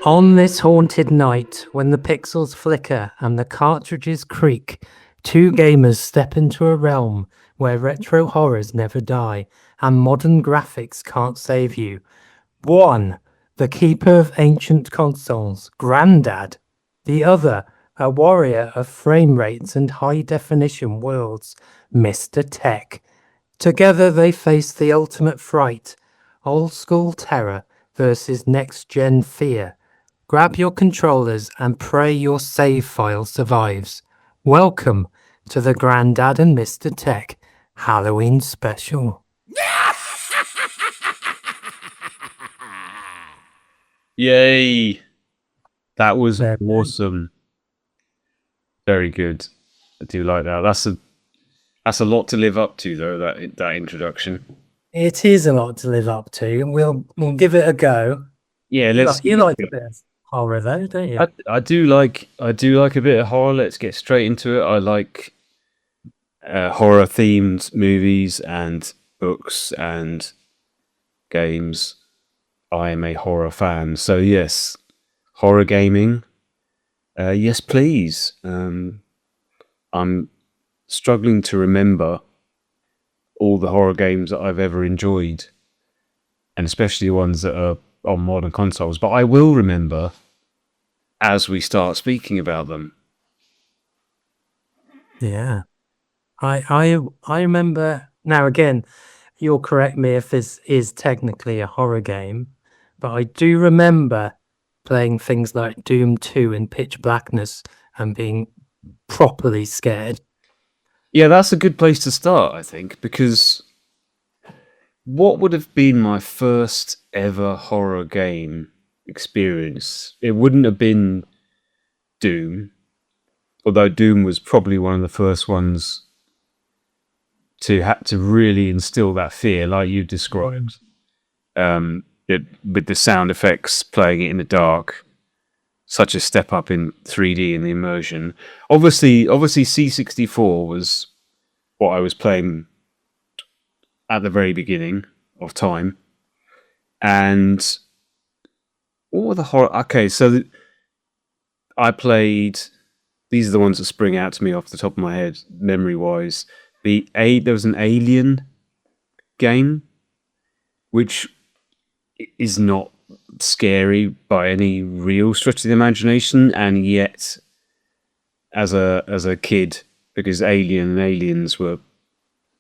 On this haunted night, when the pixels flicker and the cartridges creak, two gamers step into a realm where retro horrors never die and modern graphics can't save you. One, the keeper of ancient consoles, Grandad. The other, a warrior of frame rates and high-definition worlds, Mr Tech. Together they face the ultimate fright, old-school terror versus next-gen fear. Grab your controllers and pray your save file survives. Welcome to the Grandad and Mr Tech Halloween special. Yay! That was Very awesome. Very good. I do like that. That's a lot to live up to, though. That introduction. It is a lot to live up to, and we'll give it a go. Yeah, You like a bit of horror, though, don't you? I do like a bit of horror. Let's get straight into it. I like horror themed movies and books and games. I am a horror fan, so yes, horror gaming. Yes, please. I'm struggling to remember all the horror games that I've ever enjoyed, and especially ones that are on modern consoles. But I will remember as we start speaking about them. Yeah. I remember, now again, you'll correct me if this is technically a horror game, but I do remember playing things like Doom 2 in pitch blackness and being properly scared. Yeah, that's a good place to start, I think, because what would have been my first ever horror game experience? It wouldn't have been Doom, although Doom was probably one of the first ones to really instill that fear, like you described. With the sound effects playing it in the dark, such a step up in 3D and the immersion. Obviously, C64 was what I was playing at the very beginning of time. And what were the horror? Okay, so I played. These are the ones that spring out to me off the top of my head, memory-wise. There was an Alien game, which is not scary by any real stretch of the imagination, and yet, as a kid, because Alien and Aliens were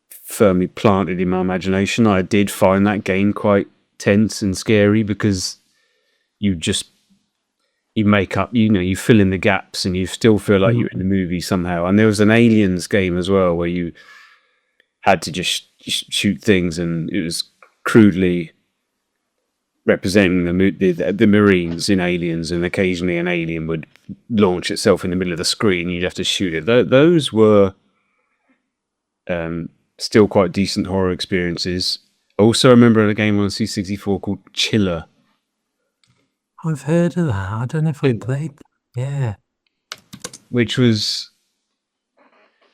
firmly planted in my imagination, I did find that game quite tense and scary because you make up, you fill in the gaps and you still feel like you're in the movie somehow. And there was an Aliens game as well where you had to just shoot things, and it was crudely representing the Marines in Aliens, and occasionally an alien would launch itself in the middle of the screen. You'd have to shoot it. Those were still quite decent horror experiences. Also, I remember a game on C64 called Chiller. I've heard of that. I don't know if I played. Yeah. Which was...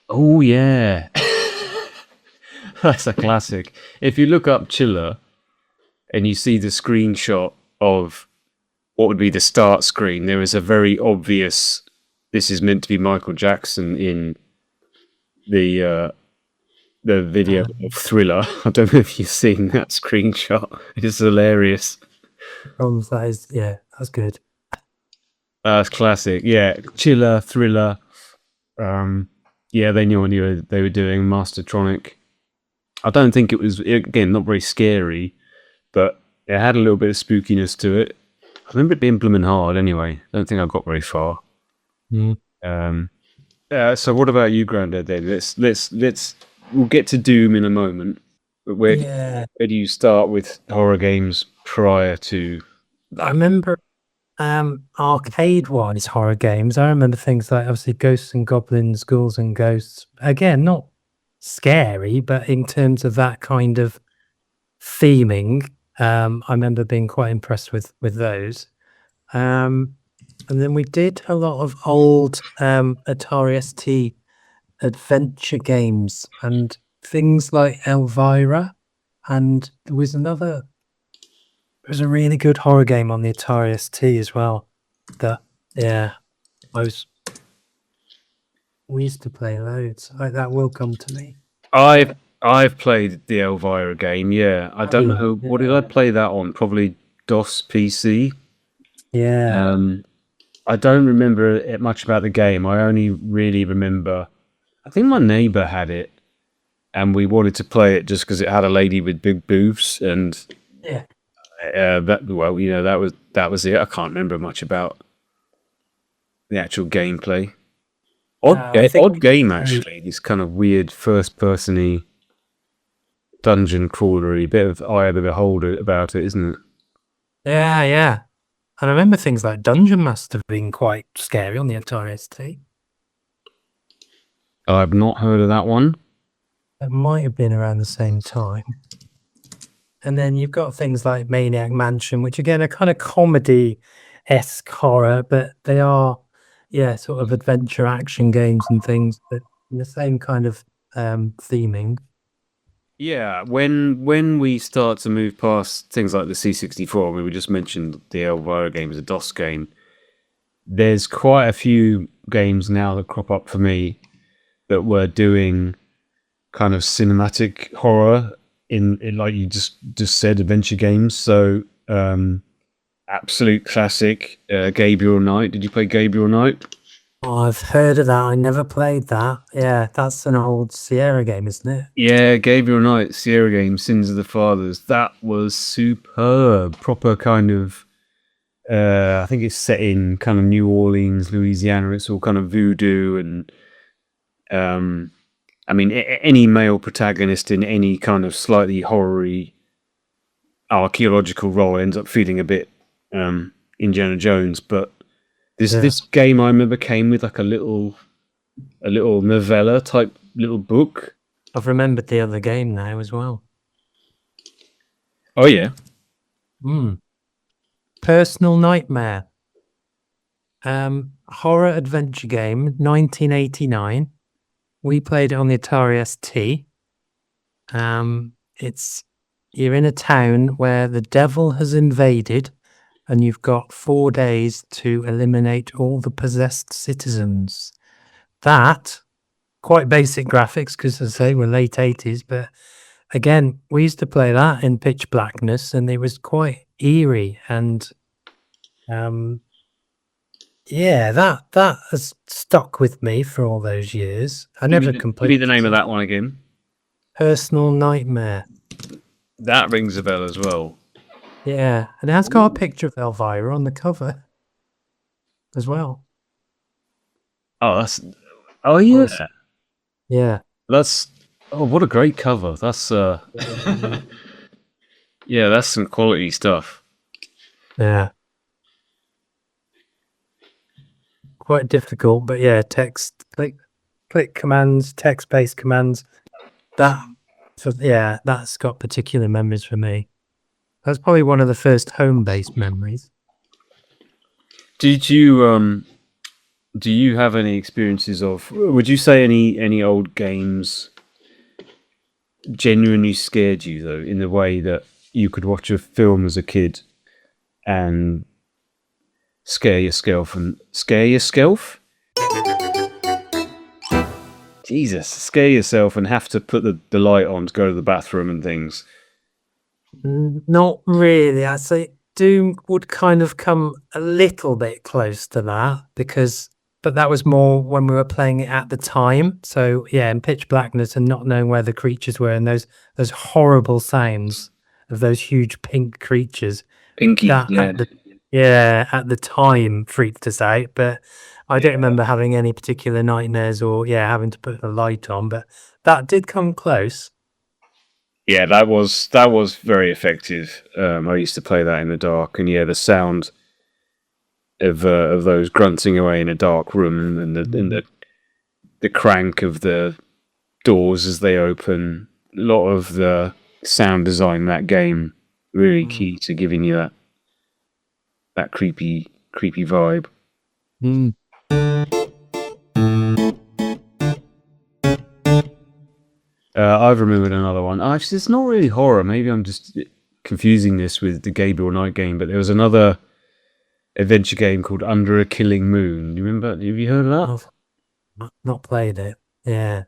Oh, yeah. That's a classic. If you look up Chiller and you see the screenshot of what would be the start screen, there is a very obvious... This is meant to be Michael Jackson in the video of Thriller. I don't know if you've seen that screenshot. It is hilarious. That's good. That's classic. Yeah, Chiller, Thriller. Yeah, they knew what they were doing. Mastertronic. I don't think it was, again, not very scary, but it had a little bit of spookiness to it. I remember it being blooming hard anyway. I don't think I got very far. So what about you, Grandad, then? We'll get to Doom in a moment. But where do you start with horror games prior to... I remember arcade-wise horror games. I remember things like, obviously, Ghosts and Goblins, Ghouls and Ghosts. Again, not scary, but in terms of that kind of theming, I remember being quite impressed with those. And then we did a lot of old Atari ST adventure games and things like Elvira, and there was another was a really good horror game on the Atari ST as well. We used to play loads. That will come to me. I've played the Elvira game. Yeah, I don't know what did I play that on. Probably DOS PC. Yeah. I don't remember much about the game. I only really remember. I think my neighbour had it, and we wanted to play it just because it had a lady with big boobs, and Yeah. that was it. I can't remember much about the actual gameplay. Odd game actually. This kind of weird first-person-y dungeon crawlery, bit of Eye of the Beholder about it, isn't it? Yeah, yeah. And I remember things like Dungeon Master being quite scary on the Atari ST. I've not heard of that one. It might have been around the same time. And then you've got things like Maniac Mansion, which again are kind of comedy-esque horror, but they are, sort of adventure action games and things, but in the same kind of theming. Yeah, when we start to move past things like the C64, I mean, we just mentioned the Elvira game as a DOS game. There's quite a few games now that crop up for me that were doing kind of cinematic horror in like you just said, adventure games. So absolute classic, Gabriel Knight. Did you play Gabriel Knight? Oh, I've heard of that. I never played that. Yeah, that's an old Sierra game, isn't it? Yeah, Gabriel Knight, Sierra game, Sins of the Fathers. That was superb. Proper kind of, I think it's set in kind of New Orleans, Louisiana. It's all kind of voodoo and, I mean, any male protagonist in any kind of slightly horror-y archaeological role ends up feeling a bit Indiana Jones. But this game I remember came with like a little novella type little book. I've remembered the other game now as well. Oh yeah. Personal Nightmare. Horror adventure game, 1989. We played it on the Atari ST. You're in a town where the devil has invaded, and you've got 4 days to eliminate all the possessed citizens. That, quite basic graphics, because as I say, we're late 80s, but again, we used to play that in pitch blackness, and it was quite eerie, and that has stuck with me for all those years. I never completely. Give me the name of that one again. Personal Nightmare. That rings a bell as well. Yeah, and it has got a picture of Elvira on the cover as well. Oh, yeah. Yeah. What a great cover. That's yeah, that's some quality stuff. Yeah. Quite difficult, but yeah, click commands, text-based commands. That's got particular memories for me. That's probably one of the first home-based memories. Did you do you have any experiences of? Would you say any old games genuinely scared you though, in the way that you could watch a film as a kid and scare yourself? Jesus, scare yourself and have to put the light on to go to the bathroom and things. Not really. I'd say Doom would kind of come a little bit close to that but that was more when we were playing it at the time. So yeah, in pitch blackness and not knowing where the creatures were, and those horrible sounds of those huge pink creatures. Pinky, At the time freaked us out, but I don't remember having any particular nightmares or having to put the light on, but that did come close. Yeah, that was very effective. I used to play that in the dark, and the sound of those grunting away in a dark room, and the crank of the doors as they open. A lot of the sound design in that game really key to giving you that creepy vibe. I've remembered another one. Actually, it's not really horror. Maybe I'm just confusing this with the Gabriel Knight game, but there was another adventure game called Under a Killing Moon. You remember? Have you heard of that? I've not played it. Yeah.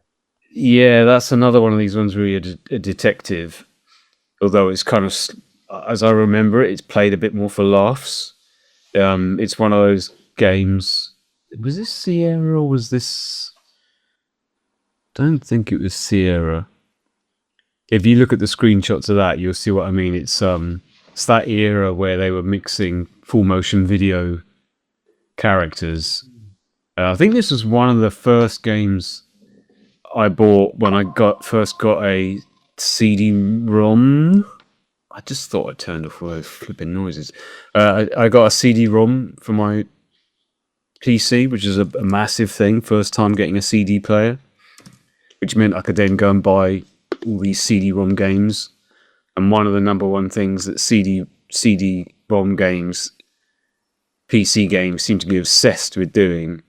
Yeah, that's another one of these ones where you're a detective. Although it's kind of, as I remember it, it's played a bit more for laughs. It's one of those games. Was this Sierra or was this? Don't think it was Sierra. If you look at the screenshots of that, you'll see what I mean. It's that era where they were mixing full motion video characters. I think this was one of the first games I bought when I first got a CD-ROM. I just thought I turned off all those flipping noises. I got a CD-ROM for my PC, which is a massive thing. First time getting a CD player, which meant I could then go and buy all these CD-ROM games. And one of the number one things that CD-ROM games, PC games, seem to be obsessed with doing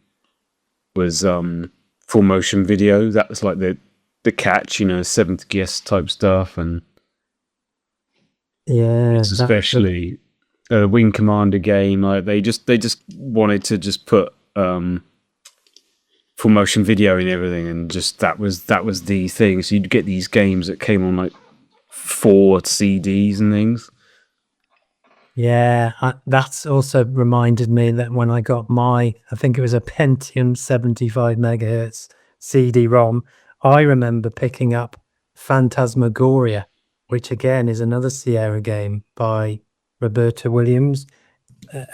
was full motion video. That was like the catch, Seventh Guest type stuff, and Yeah. especially a Wing Commander game. Like they just wanted to just put full motion video in everything, and just that was the thing. So you'd get these games that came on like 4 CDs and things. Yeah, that's also reminded me that when I got I think it was a Pentium 75 megahertz CD-ROM, I remember picking up Phantasmagoria, which again is another Sierra game by Roberta Williams.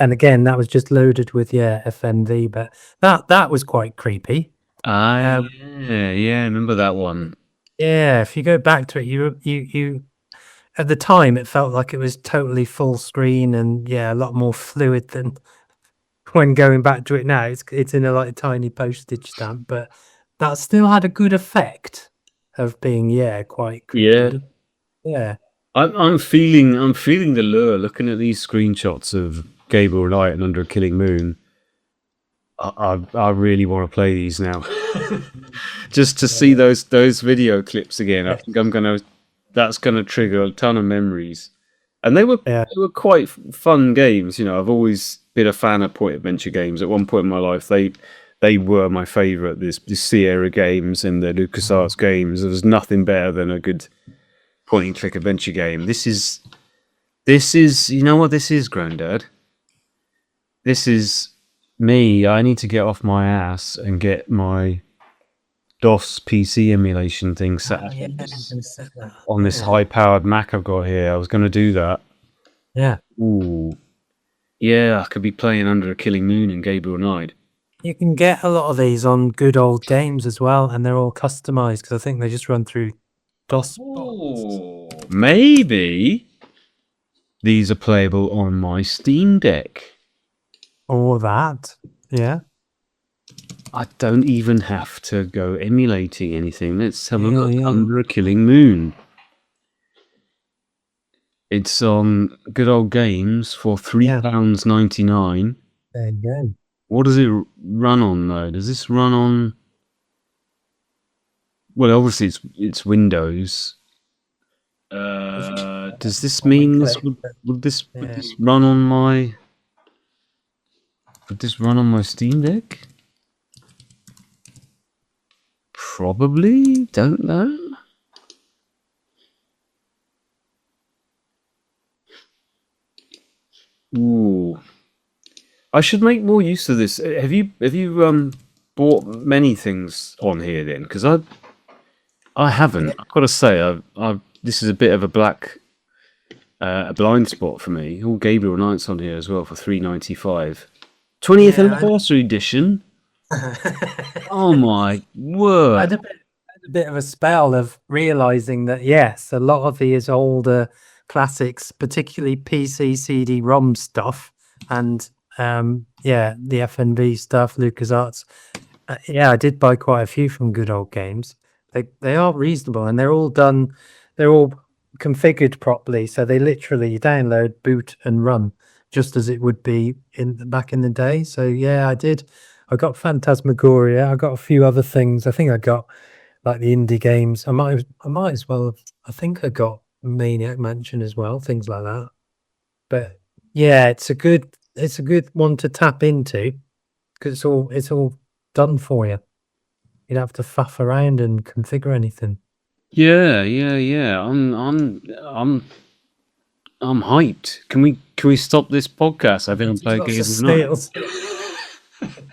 And again, that was just loaded with FMV, but that was quite creepy. Yeah, I remember that one. Yeah, if you go back to it, you at the time it felt like it was totally full screen and a lot more fluid than when going back to it now. It's in a tiny postage stamp, but that still had a good effect of being quite creepy. Yeah. I'm feeling the lure looking at these screenshots of Gabriel Knight and Under a Killing Moon. I really want to play these now. Just to see those video clips again. I think that's gonna trigger a ton of memories. And they were quite fun games. I've always been a fan of point adventure games. At one point in my life, they were my favourite. This Sierra games and the LucasArts games. There was nothing better than a good point and click adventure game. This is you know what this is, Grandad? This is me. I need to get off my ass and get my DOS PC emulation thing set on this high-powered Mac I've got here. I was going to do that. Yeah. Ooh. Yeah, I could be playing Under a Killing Moon and Gabriel Knight. You can get a lot of these on Good Old Games as well, and they're all customized because I think they just run through DOS. Oh, maybe these are playable on my Steam Deck. Or that. Yeah. I don't even have to go emulating anything. Let's have a look. Under a Killing Moon. It's on Good Old Games for £3.99. There you go. What does it run on though? Does this run on? Well, obviously it's Windows. Does this mean this would this run on my? Would this run on my Steam Deck? Probably. Don't know. Ooh. I should make more use of this. Have you bought many things on here then? Because I haven't. I've got to say, this is a bit of a blind spot for me. All Gabriel Knight's on here as well for $3.95. 20th anniversary edition. Oh my word! I had a bit of a spell of realizing that yes, a lot of these older classics, particularly PC CD-ROM stuff, and the FNV stuff, LucasArts. I did buy quite a few from Good Old Games. They are reasonable, and they're all done. They're all configured properly, so they literally download, boot, and run just as it would be back in the day. So I did. I got Phantasmagoria. I got a few other things. I think I got like the indie games. I might as well. I think I got Maniac Mansion as well, things like that. But yeah, it's a good one to tap into because it's all done for you. You don't have to faff around and configure anything. Yeah. I'm hyped. Can we stop this podcast? I think I'm playing Lots of games tonight. sales.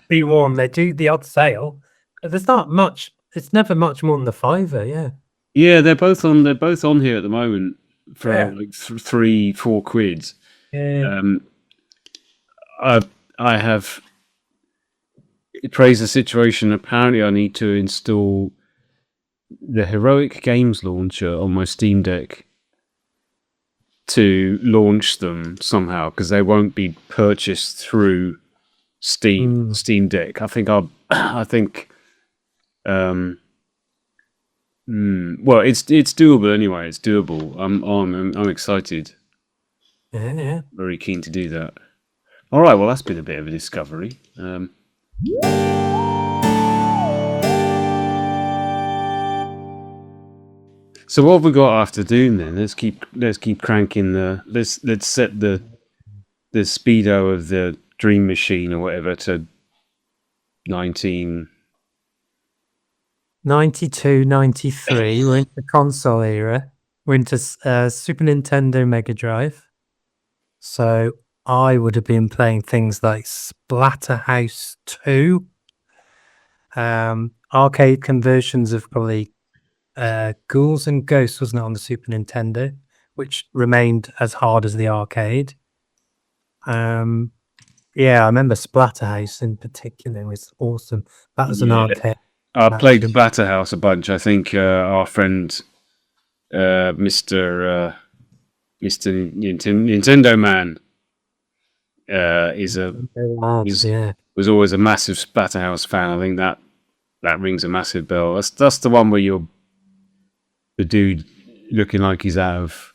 Be warned, they do the odd sale. There's not much. It's never much more than the £5. Yeah. Yeah, they're both on. They're both on here at the moment for Yeah. like 3-4 quid. Yeah. I I have praised the situation. Apparently, I need to install the Heroic Games launcher on my Steam Deck to launch them somehow because they won't be purchased through Steam Deck. I think I'll. I think. Well, it's doable anyway. It's doable. I'm excited. Yeah. Very keen to do that. All right. Well, that's been a bit of a discovery. So what have we got after Doom then? Let's keep cranking the let's set the speedo of the Dream Machine or whatever to 19. 92, 93. We're into console era. We're into Super Nintendo Mega Drive. So I would have been playing things like Splatterhouse 2, arcade conversions of probably Ghouls and Ghosts, wasn't it, on the Super Nintendo, which remained as hard as the arcade. Yeah, I remember Splatterhouse in particular was awesome. That was an arcade. I played Splatterhouse a bunch. I think our friend Mr. Nintendo Man was always a massive Splatterhouse fan. I think that rings a massive bell. That's the one where you're the dude looking like he's out of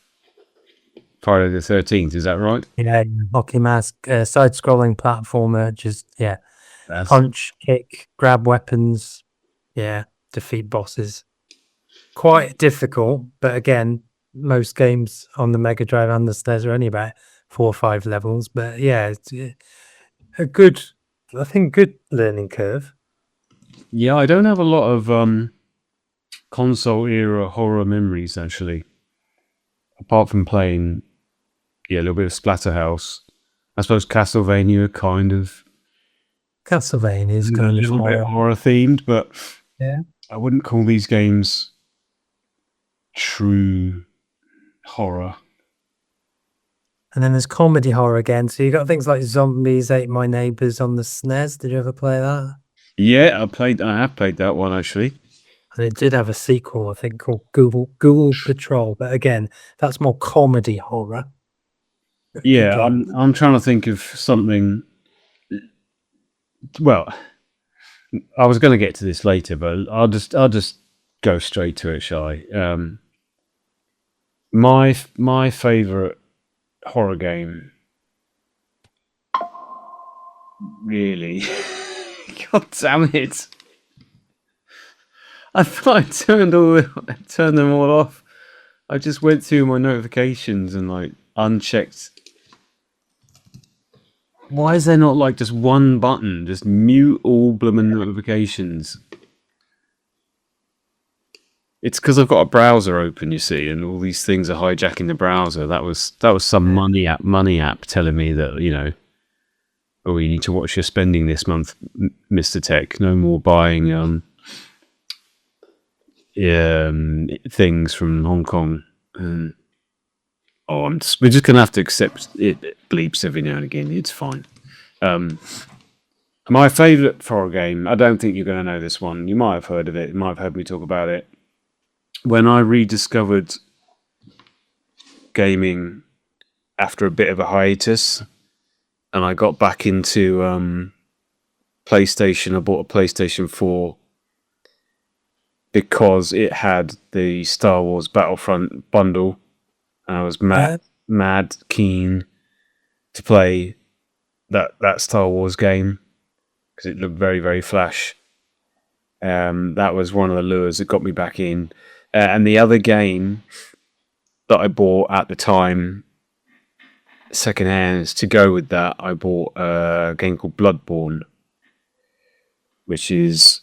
Friday the 13th. Is that right? Yeah, hockey mask, side-scrolling platformer. Just punch, kick, grab weapons. Yeah, defeat bosses. Quite difficult, but again, most games on the Mega Drive and the SNES are only about 4 or 5 levels. But yeah, it's a good learning curve. Yeah, I don't have a lot of console era horror memories actually, apart from playing a little bit of Splatterhouse. I suppose Castlevania kind of. Castlevania is kind of horror themed, but yeah, I wouldn't call these games true horror. And then there's comedy horror again. So you got things like Zombies Ate My Neighbors on the SNES. Did you ever play that? Yeah, I have played that one actually. And it did have a sequel, I think, called Ghoul Patrol. But again, that's more comedy horror. Yeah, I'm trying to think of something. Well, I was going to get to this later, but I'll just go straight to it, shall I? My favorite horror game, really. God damn it! I thought I turned them all off. I just went through my notifications and like unchecked. Why is there not like just one button? Just mute all bloomin' notifications. It's because I've got a browser open, you see, and all these things are hijacking the browser. That was some money app telling me that, oh, you need to watch your spending this month, Mr. Tech. No more buying things from Hong Kong. We're just gonna have to accept it bleeps every now and again. It's fine. My favourite horror game, I don't think you're going to know this one. You might have heard of it. You might have heard me talk about it. When I rediscovered gaming after a bit of a hiatus, and I got back into PlayStation, I bought a PlayStation 4 because it had the Star Wars Battlefront bundle. And I was mad keen to play that Star Wars game because it looked very, very flash. That was one of the lures that got me back in. And the other game that I bought at the time, second hands. To go with that, I bought a game called Bloodborne, which is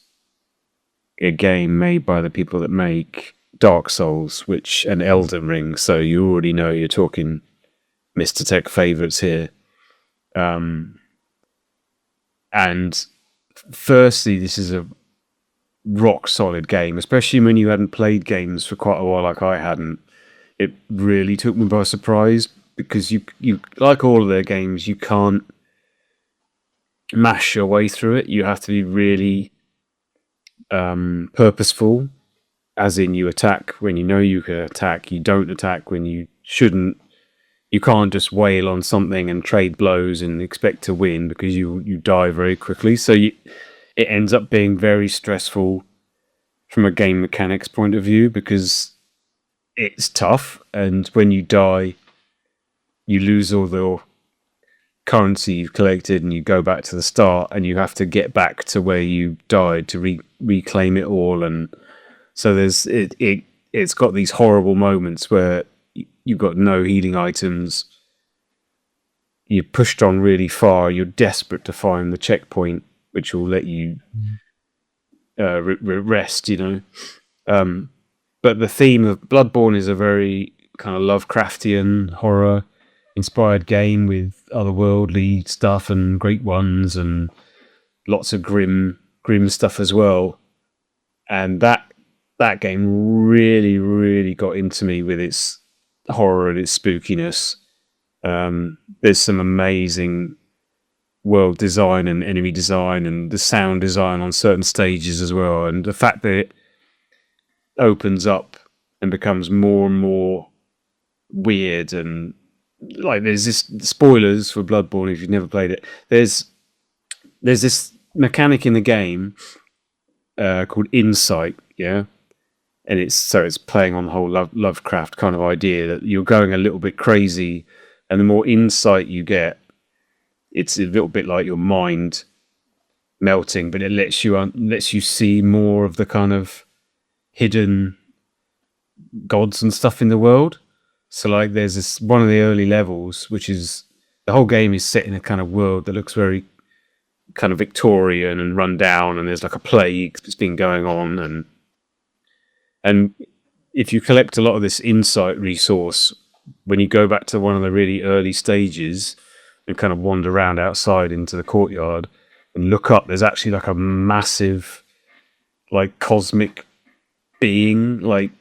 a game made by the people that make Dark Souls, which and Elden Ring. So you already know you're talking Mr Tech favorites here. And firstly, this is a rock solid game, especially when you hadn't played games for quite a while like I hadn't. It really took me by surprise because you like all of their games, you can't mash your way through it. You have to be really purposeful, as in you attack when you know you can attack, you don't attack when you shouldn't. You can't just wail on something and trade blows and expect to win because you die very quickly. So it ends up being very stressful from a game mechanics point of view because it's tough, and when you die, you lose all the currency you've collected and you go back to the start and you have to get back to where you died to reclaim it all. And so it's got these horrible moments where you've got no healing items, you're pushed on really far, you're desperate to find the checkpoint which will let you rest, but the theme of Bloodborne is a very kind of Lovecraftian horror inspired game with otherworldly stuff and great ones and lots of grim stuff as well. And that game really got into me with its horror and its spookiness. There's some amazing world design and enemy design and the sound design on certain stages as well, and the fact that it opens up and becomes more and more weird. And like, there's this, spoilers for Bloodborne if you've never played it, there's this mechanic in the game called insight, and it's playing on the whole Lovecraft kind of idea that you're going a little bit crazy, and the more insight you get, it's a little bit like your mind melting, but it lets you see more of the kind of hidden gods and stuff in the world. So like, there's this one of the early levels, which is the whole game is set in a kind of world that looks very kind of Victorian and run down, and there's like a plague that's been going on, and if you collect a lot of this insight resource, when you go back to one of the really early stages and kind of wander around outside into the courtyard and look up, there's actually like a massive like cosmic being, like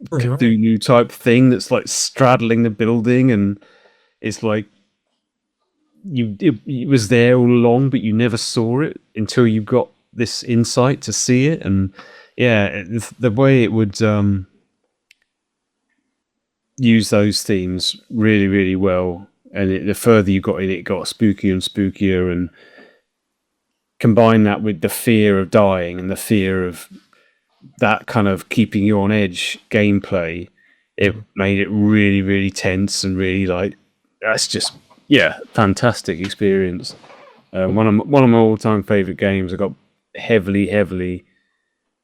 Cthulhu type thing that's like straddling the building, and it's like it was there all along, but you never saw it until you got this insight to see it. And the way it would use those themes really well, and the further you got in it got spookier and spookier, and combine that with the fear of dying and the fear of that kind of keeping you on edge gameplay, it made it really tense and really like, that's just fantastic experience. One of my all-time favorite games. I got heavily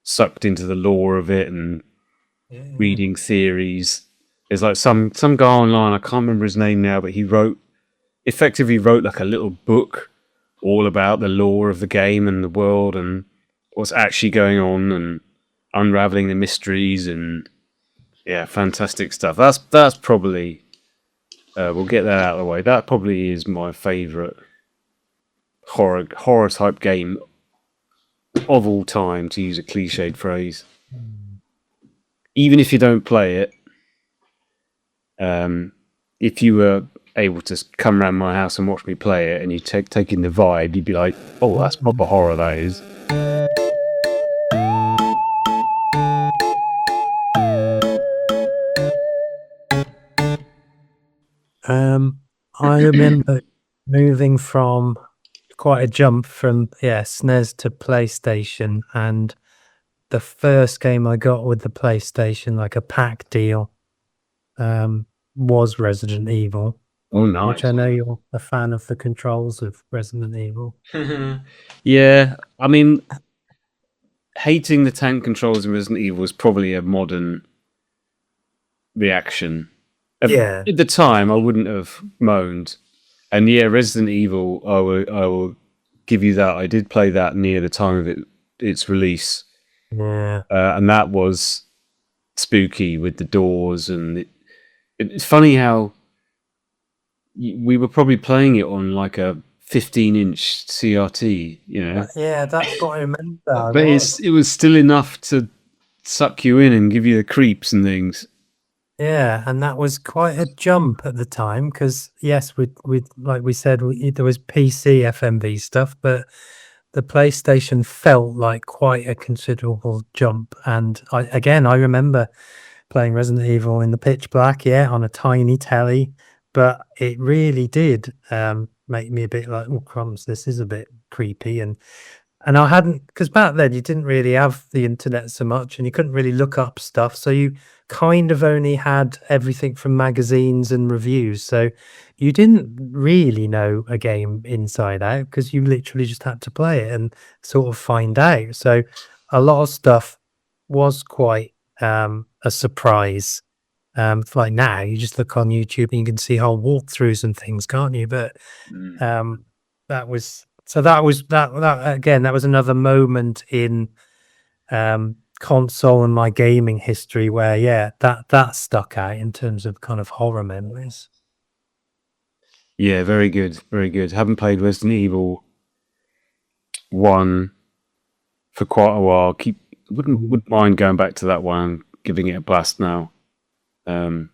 sucked into the lore of it and reading theories. There's like some guy online, I can't remember his name now, but he effectively wrote like a little book all about the lore of the game and the world and what's actually going on and unraveling the mysteries, and fantastic stuff. That's probably we'll get that out of the way. That probably is my favorite horror type game of all time, to use a cliched phrase. Even if you don't play it, if you were able to come around my house and watch me play it and you take in the vibe, you'd be like, oh, that's proper horror, that is. I remember moving from quite a jump from SNES to PlayStation, and the first game I got with the PlayStation, like a pack deal, was Resident Evil. Oh, nice. Which I know you're a fan of the controls of Resident Evil. Yeah, I mean, hating the tank controls in Resident Evil is probably a modern reaction. Yeah. At the time, I wouldn't have moaned. And yeah, Resident Evil, I will give you that. I did play that near the time of its release, Yeah. and that was spooky with the doors. And it's funny how we were probably playing it on like a 15-inch CRT, you know, Yeah, that's what I remember. but it was still enough to suck you in and give you the creeps and things. Yeah, and that was quite a jump at the time because yes, we like we said, there was PC FMV stuff, but the PlayStation felt like quite a considerable jump. And I remember playing Resident Evil in the pitch black, yeah, on a tiny telly, but it really did make me a bit like, oh crumbs, this is a bit creepy. And I hadn't, because back then you didn't really have the internet so much and you couldn't really look up stuff. So you kind of only had everything from magazines and reviews. So you didn't really know a game inside out because you literally just had to play it and sort of find out. So a lot of stuff was quite a surprise. Like now, you just look on YouTube and you can see whole walkthroughs and things, can't you? But that was that again. That was another moment in console and my gaming history where, yeah, that stuck out in terms of kind of horror memories. Yeah, very good, very good. Haven't played Resident Evil 1 for quite a while. Wouldn't mind going back to that one and giving it a blast now. I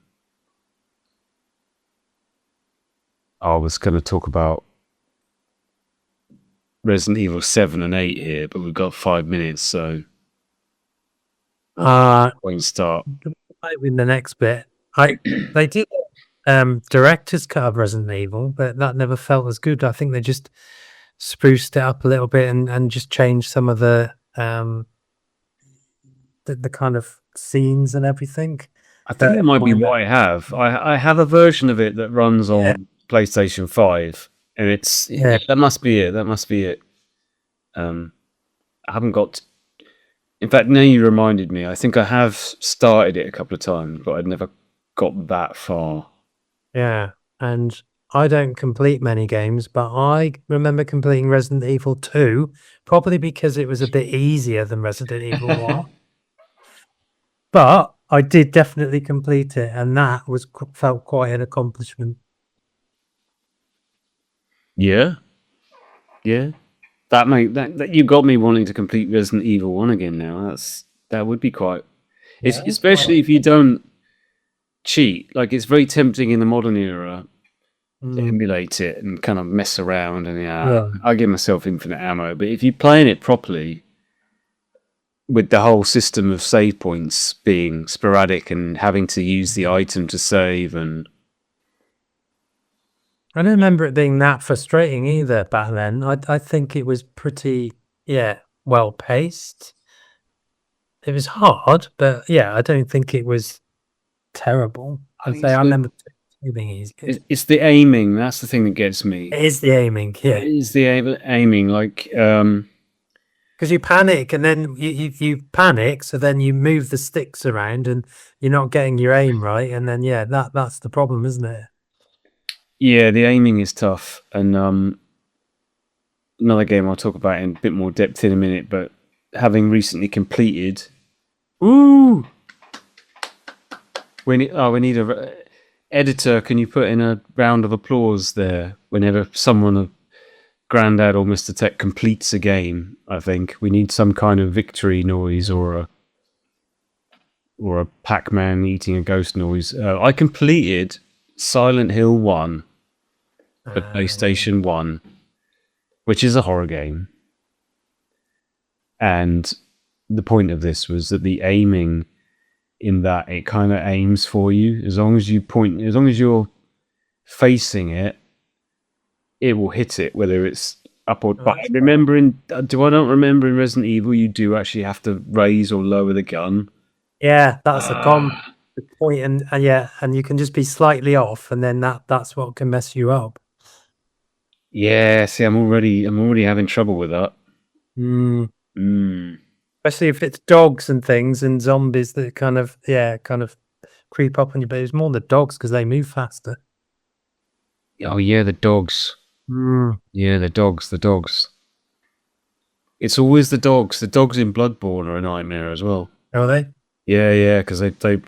was going to talk about Resident Evil 7 and 8 here, but we've got 5 minutes, so we can start. In the next bit, they did director's cut of Resident Evil, but that never felt as good. I think they just spruced it up a little bit and just changed some of the kind of scenes and everything. I think that might be what I have. I have a version of it that runs on PlayStation 5, and it's that must be it. That must be it. I haven't got. In fact, now you reminded me. I think I have started it a couple of times, but I'd never got that far. Yeah, and I don't complete many games, but I remember completing Resident Evil 2, probably because it was a bit easier than Resident Evil 1. But I did definitely complete it, and that felt quite an accomplishment. Yeah, yeah. That you got me wanting to complete Resident Evil 1 again now. That would be quite. It's especially if you don't cheat. Like, it's very tempting in the modern era to emulate it and kind of mess around and I give myself infinite ammo. But if you're playing it properly, with the whole system of save points being sporadic and having to use the item to save, and I don't remember it being that frustrating either back then. I think it was pretty well paced. It was hard, but I don't think it was terrible. I remember it being easy. It's the aiming. That's the thing that gets me. It is the aiming. Yeah, it is the aiming. Like, because you panic and then you panic, so then you move the sticks around and you're not getting your aim right, and then that's the problem, isn't it? Yeah, the aiming is tough, and another game I'll talk about in a bit more depth in a minute. But having recently completed, we need a editor. Can you put in a round of applause there whenever someone of Grandad or Mr Tech completes a game? I think we need some kind of victory noise or a Pac-Man eating a ghost noise. I completed Silent Hill 1 for PlayStation 1, which is a horror game. And the point of this was that the aiming in that, it kind of aims for you. As long as you're facing it, it will hit it, whether it's up or... But I don't remember in Resident Evil you do actually have to raise or lower the gun. Yeah, that's the point, and you can just be slightly off, and then that's what can mess you up. Yeah, see, I'm already having trouble with that. Especially if it's dogs and things and zombies that kind of creep up on you, but it was more the dogs because they move faster. Oh yeah, the dogs. Yeah, the dogs. It's always the dogs. The dogs in Bloodborne are a nightmare as well. Are they? Yeah, because they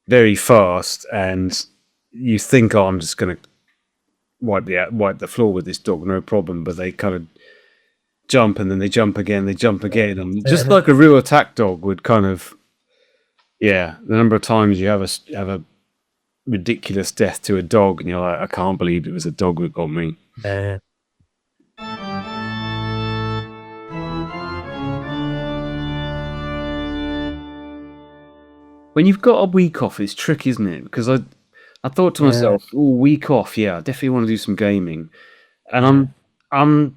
very fast, and you think, oh, I'm just gonna wipe the floor with this dog, no problem. But they kind of jump, and then they jump again, and just like a real attack dog would kind of. Yeah, the number of times you have a ridiculous death to a dog, and you're like, I can't believe it was a dog that got me. When you've got a week off, it's tricky, isn't it? Because I thought to myself, oh, week off, yeah, I definitely want to do some gaming. And I'm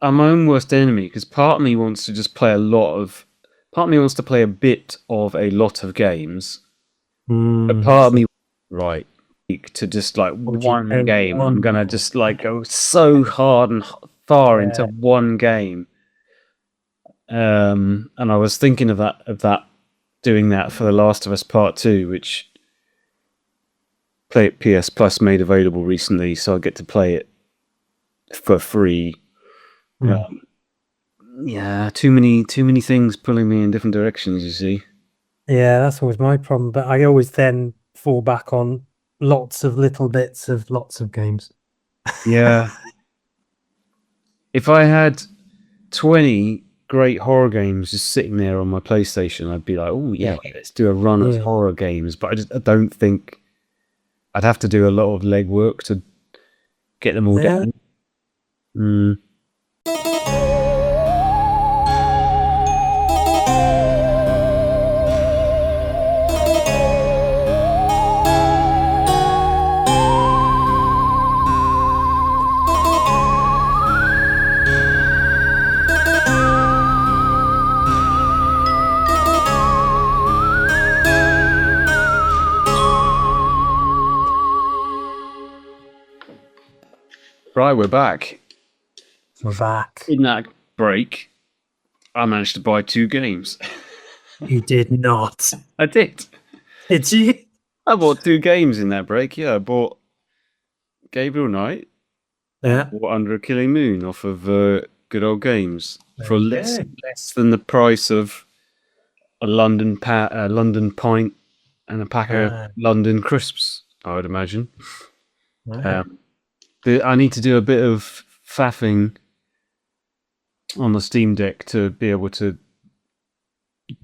my own worst enemy, because part of me wants to just play part of me wants to play a bit of a lot of games. But part of me, right, to just like one game, I'm gonna just like go so hard and far into one game. And I was thinking of that. Doing that for The Last of Us Part 2, which PS Plus made available recently, so I get to play it for free. Yeah, too many things pulling me in different directions, you see. Yeah, that's always my problem. But I always then fall back on lots of little bits of lots of games. Yeah. If I had 20 great horror games just sitting there on my PlayStation, I'd be like, oh yeah, let's do a run of horror games. But I don't think I'd have to do a lot of legwork to get them all down. Right, we're back. In that break, I managed to buy 2 games. You did not. I did. Did you? I bought 2 games in that break. Yeah, I bought Gabriel Knight. Yeah. Bought Under a Killing Moon off of Good Old Games for less than the price of a London pint and a pack of London crisps, I would imagine. I need to do a bit of faffing on the Steam Deck to be able to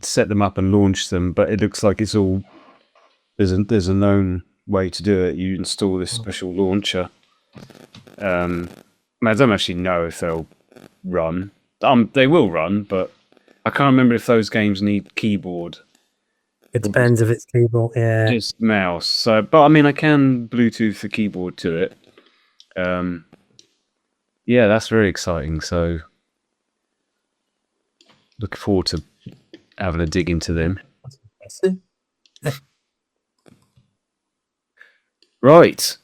set them up and launch them, but it looks like there's a known way to do it. You install this special launcher. I don't actually know if they'll run. They will run, but I can't remember if those games need keyboard. It depends if it's keyboard, just mouse. So, but I mean, I can Bluetooth the keyboard to it. Yeah, that's very exciting. So, looking forward to having a dig into them. Right.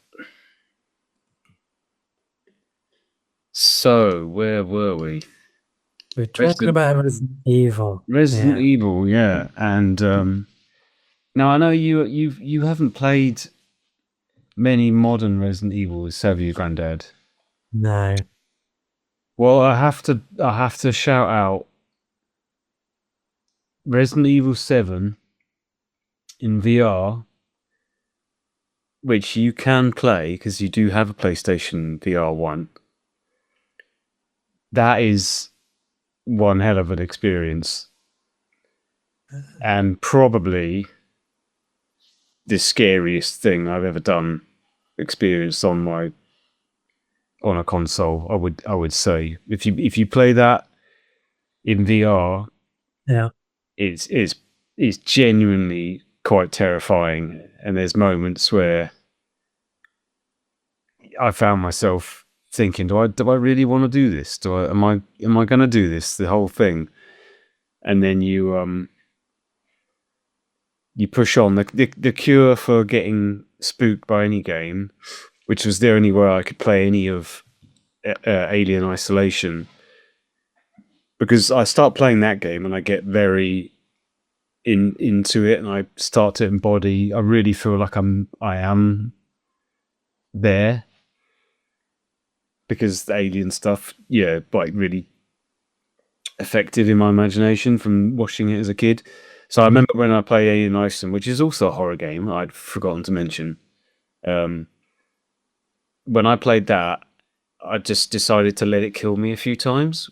So, where were we? We're talking about Resident Evil. Resident Evil, yeah. And now I know you haven't played many modern Resident Evils, have you, Grandad? No. Well, I have to shout out Resident Evil 7 in VR, which you can play because you do have a PlayStation VR 1. That is one hell of an experience, and probably the scariest thing I've ever experienced on a console. I would say if you play that in VR, it's genuinely quite terrifying. And there's moments where I found myself thinking, do I really want to do this? Am I going to do this, the whole thing? And then you push on. The cure for getting spooked by any game, which was the only way I could play any of Alien Isolation, because I start playing that game and I get very into it and I start to embody, I really feel like I am there, because the alien stuff, yeah, like really effective in my imagination from watching it as a kid. So I remember when I play Alien Isolation, which is also a horror game, I'd forgotten to mention. Um, when I played that, I just decided to let it kill me a few times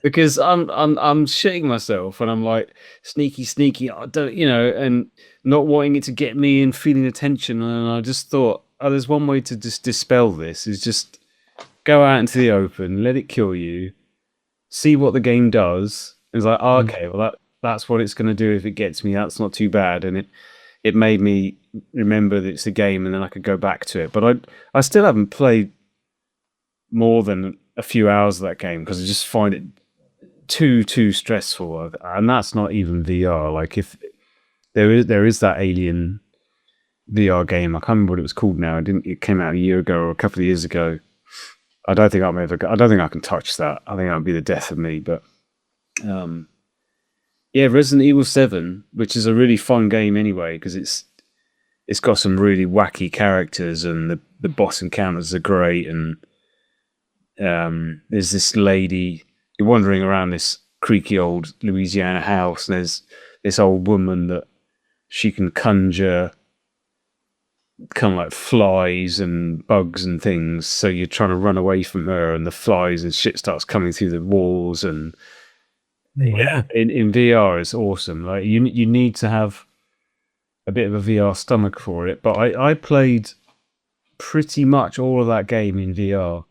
because I'm shitting myself and I'm like sneaky, sneaky. I don't, and not wanting it to get me and feeling the tension. And I just thought, oh, there's one way to just dispel this: is just go out into the open, let it kill you, see what the game does. It's like, oh, okay, well that's what it's going to do. If it gets me, that's not too bad. And it made me remember that it's a game, and then I could go back to it. But I still haven't played more than a few hours of that game because I just find it too stressful, and that's not even VR. Like, if there is that Alien VR game, I can't remember what it was called now. It came out a year ago or a couple of years ago. I don't think I don't think I can touch that. I think that would be the death of me. But yeah, Resident Evil 7, which is a really fun game anyway, because it's got some really wacky characters, and the boss encounters are great. And there's this lady, you're wandering around this creaky old Louisiana house, and there's this old woman that she can conjure kind of like flies and bugs and things. So you're trying to run away from her, and the flies and shit starts coming through the walls. And Yeah. in VR, it's awesome. Like, you need to have a bit of a VR stomach for it. But I played pretty much all of that game in VR.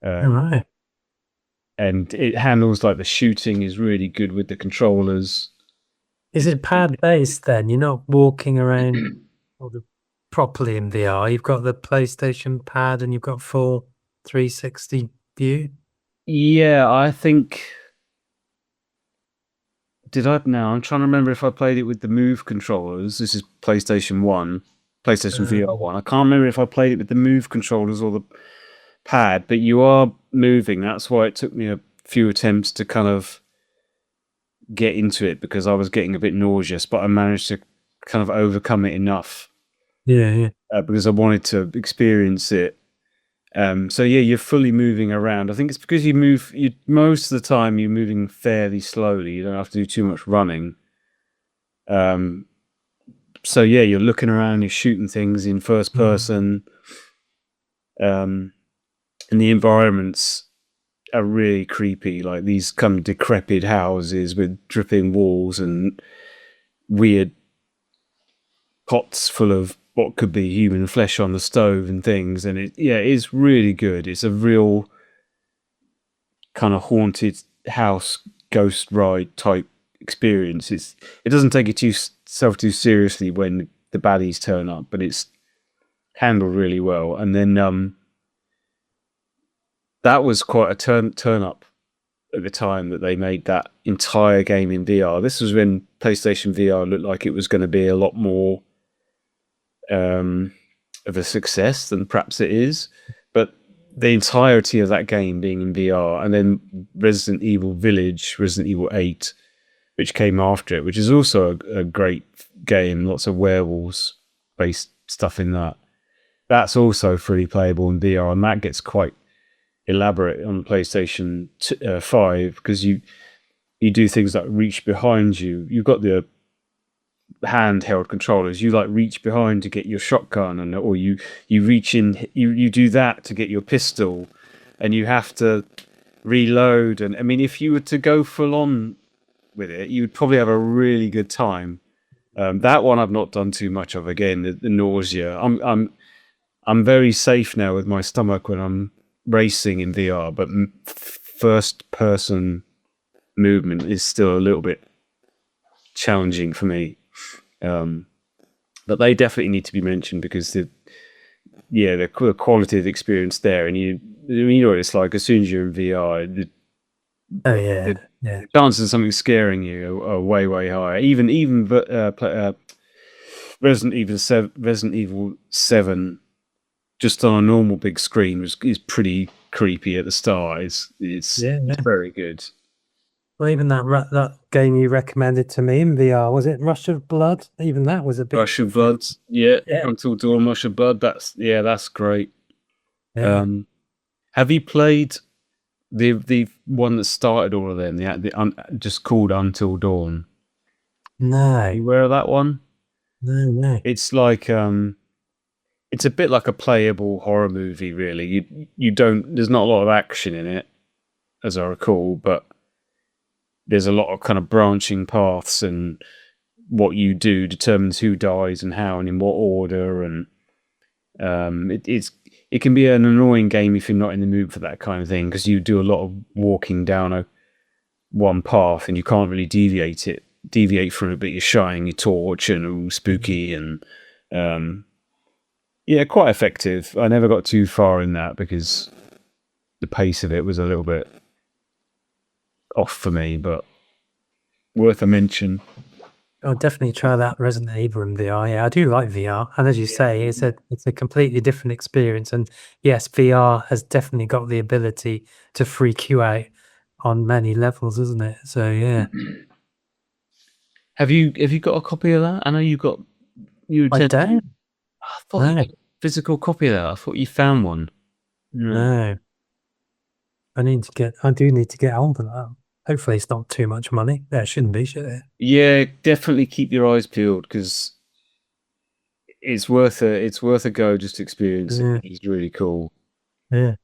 All right. And it handles, like, the shooting is really good with the controllers. Is it pad based then? You're not walking around properly in VR. You've got the PlayStation pad and you've got full 360 view. Yeah, I think. Did I now? I'm trying to remember if I played it with the Move controllers. This is PlayStation 1, PlayStation VR 1. I can't remember if I played it with the Move controllers or the pad, but you are moving. That's why it took me a few attempts to kind of get into it, because I was getting a bit nauseous, but I managed to kind of overcome it enough Yeah. because I wanted to experience it. So yeah, you're fully moving around. I think it's because most of the time you're moving fairly slowly. You don't have to do too much running. So yeah, you're looking around, you're shooting things in first person. And the environments are really creepy, like these kind of decrepit houses with dripping walls and weird pots full of what could be human flesh on the stove and things. And it is really good. It's a real kind of haunted house ghost ride type experience. It doesn't take itself too seriously when the baddies turn up, but it's handled really well. And then that was quite a turn up at the time that they made that entire game in VR. This was when PlayStation VR looked like it was going to be a lot more of a success than perhaps it is. But the entirety of that game being in VR, and then Resident Evil Village, Resident Evil 8, which came after it, which is also a great game, lots of werewolves based stuff in that. That's also fully playable in VR, and that gets quite elaborate on PlayStation 5, because you do things like reach behind you. You've got the handheld controllers. You like reach behind to get your shotgun, or you reach in. You do that to get your pistol, and you have to reload. And I mean, if you were to go full on with it, you would probably have a really good time. That one I've not done too much of. Again, the nausea. I'm very safe now with my stomach when I'm racing in VR, but first person movement is still a little bit challenging for me. But they definitely need to be mentioned, because the quality of the experience there, and you know what it's like as soon as you're in VR. The chances of something scaring you are way higher. Even Resident Evil 7, just on a normal big screen, is pretty creepy at the start. It's very good. Well, even that game you recommended to me in VR, was it Rush of Blood? Even that was a bit. Rush of Blood, yeah, Yeah. Until Dawn, Rush of Blood. That's great. Yeah. Have you played the one that started all of them? Just called Until Dawn. No. You aware of that one? No. It's like it's a bit like a playable horror movie, really. You don't. There's not a lot of action in it, as I recall, but there's a lot of kind of branching paths, and what you do determines who dies and how and in what order. And it can be an annoying game if you're not in the mood for that kind of thing, because you do a lot of walking down one path and you can't really deviate from it, but you're shining your torch and all spooky and yeah, quite effective. I never got too far in that because the pace of it was a little bit off for me, but worth a mention. I'll definitely try that Resident Evil in VR. Yeah, I do like VR, and as you say, it's a completely different experience. And yes, VR has definitely got the ability to freak you out on many levels, isn't it? So yeah, Have you got a copy of that? I know you I said don't I thought you know. had a physical copy of that. I thought you found one. No. No, I do need to get hold of that. Hopefully, it's not too much money. There shouldn't be, should it? Yeah, definitely keep your eyes peeled because it's worth a go just to experience Yeah, it. It's really cool. yeah.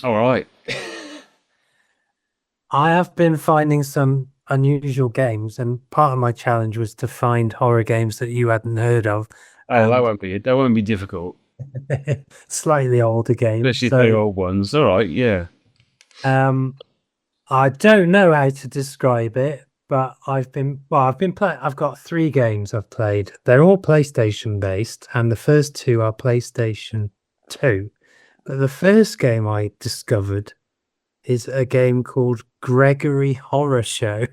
All right. I have been finding some unusual games, and part of my challenge was to find horror games that you hadn't heard of, Oh, and that won't be difficult, slightly older games. especially if they're So, old ones. All right, yeah. I don't know how to describe it, but I've been playing. I've got 3 games I've played. They're all PlayStation based, and the first 2 are PlayStation 2. But the first game I discovered is a game called Gregory Horror Show,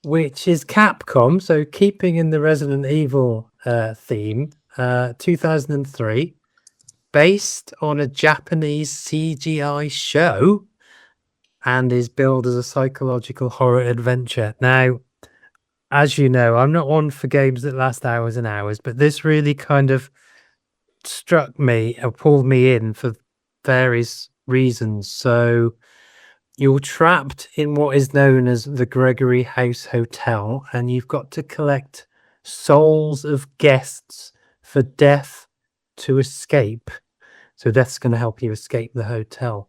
which is Capcom. So keeping in the Resident Evil theme, 2003, based on a Japanese CGI show, and is billed as a psychological horror adventure. Now, as you know, I'm not one for games that last hours and hours, but this really kind of struck me or pulled me in for various reasons. So you're trapped in what is known as the Gregory House Hotel, and you've got to collect souls of guests for Death to escape. So Death's going to help you escape the hotel.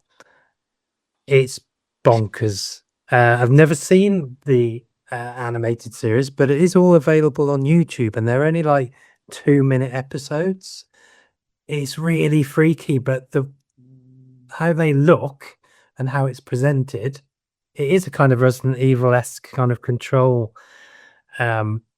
It's bonkers. I've never seen the animated series, but it is all available on YouTube, and they're only like 2-minute episodes. It's really freaky, but how they look and how it's presented, it is a kind of Resident Evil-esque kind of control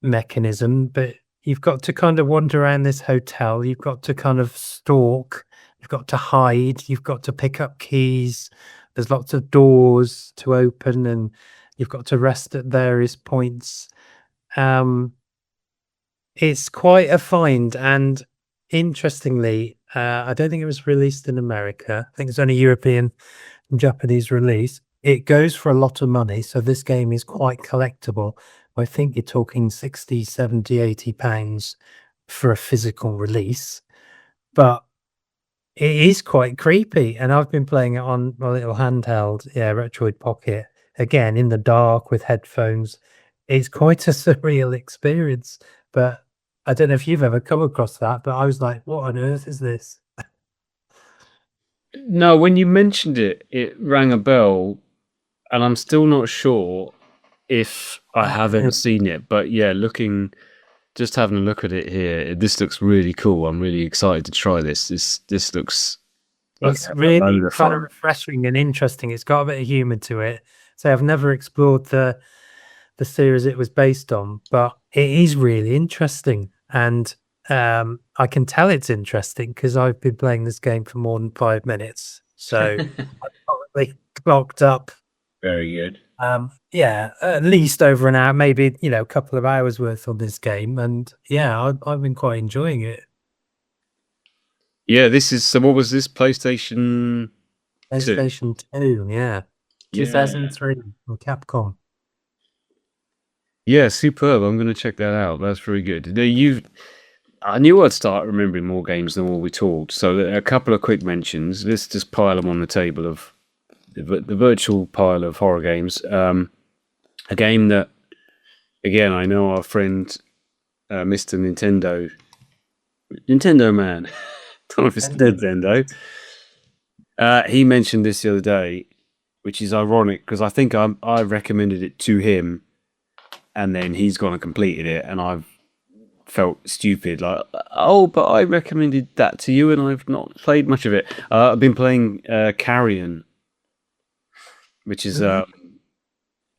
mechanism, but you've got to kind of wander around this hotel. You've got to kind of stalk. You've got to hide. You've got to pick up keys. There's lots of doors to open, and you've got to rest at various points. It's quite a find, and interestingly, I don't think it was released in America. I think it's only European and Japanese release. It goes for a lot of money, so this game is quite collectible. I think you're talking 60, 70, 80 pounds for a physical release, but it is quite creepy, and I've been playing it on my little handheld, Retroid Pocket, again in the dark with headphones. It's quite a surreal experience, but I don't know if you've ever come across that, but I was like, what on earth is this? No, when you mentioned it, it rang a bell, and I'm still not sure if I have ever seen it. But yeah, just having a look at it here, this looks really cool. I'm really excited to try this. This looks like It's a really load of kind of fun. refreshing and interesting. It's got a bit of humor to it. So I've never explored the series it was based on, but it is really interesting. And I can tell it's interesting because I've been playing this game for more than 5 minutes. So I've probably clocked up, Very good. at least over an hour, maybe, a couple of hours worth on this game. And yeah, I've been quite enjoying it. Yeah, this is so. What was this? PlayStation 2. PlayStation 2, yeah. Yeah. 2003 from Capcom. Yeah, superb. I'm going to check that out. That's very good. I knew I'd start remembering more games than what we talked. So a couple of quick mentions. Let's just pile them on the table of the virtual pile of horror games. A game that, again, I know our friend Mr. Nintendo Man, don't know if it's Nintendo. He mentioned this the other day, which is ironic because I think I recommended it to him, and then he's gone and completed it, and I've felt stupid. Like, oh, but I recommended that to you, and I've not played much of it. I've been playing Carrion, which is a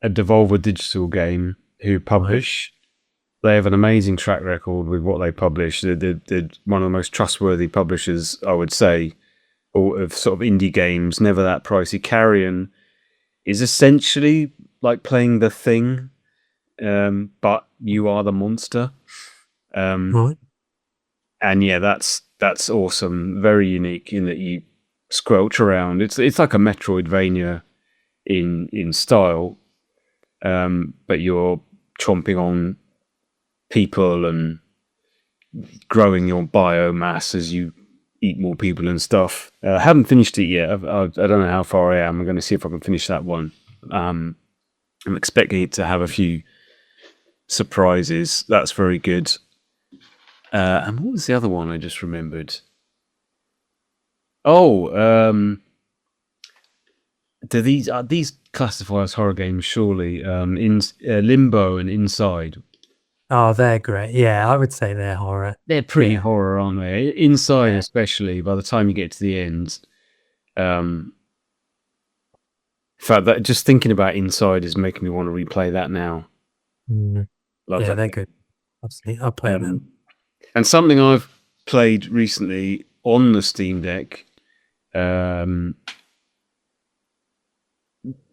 Devolver Digital game who publish. They have an amazing track record with what they publish. They're one of the most trustworthy publishers, I would say, of sort of indie games, never that pricey. Carrion is essentially like playing The Thing, but you are the monster. Right. And yeah, that's awesome. Very unique in that you squelch around. It's like a Metroidvania in style, but you're chomping on people and growing your biomass as you eat more people and stuff. I haven't finished it yet. I don't know how far I am. I'm going to see if I can finish that one. I'm expecting it to have a few surprises. That's very good. And what was the other one I just remembered? Oh, do these classify as horror games? Surely, in Limbo and Inside. Oh, they're great. Yeah, I would say they're horror. They're pretty horror, aren't they? Inside, especially. By the time you get to the end, in fact, that just thinking about Inside is making me want to replay that now. Yeah, they're good. Absolutely, I'll play them. And something I've played recently on the Steam Deck,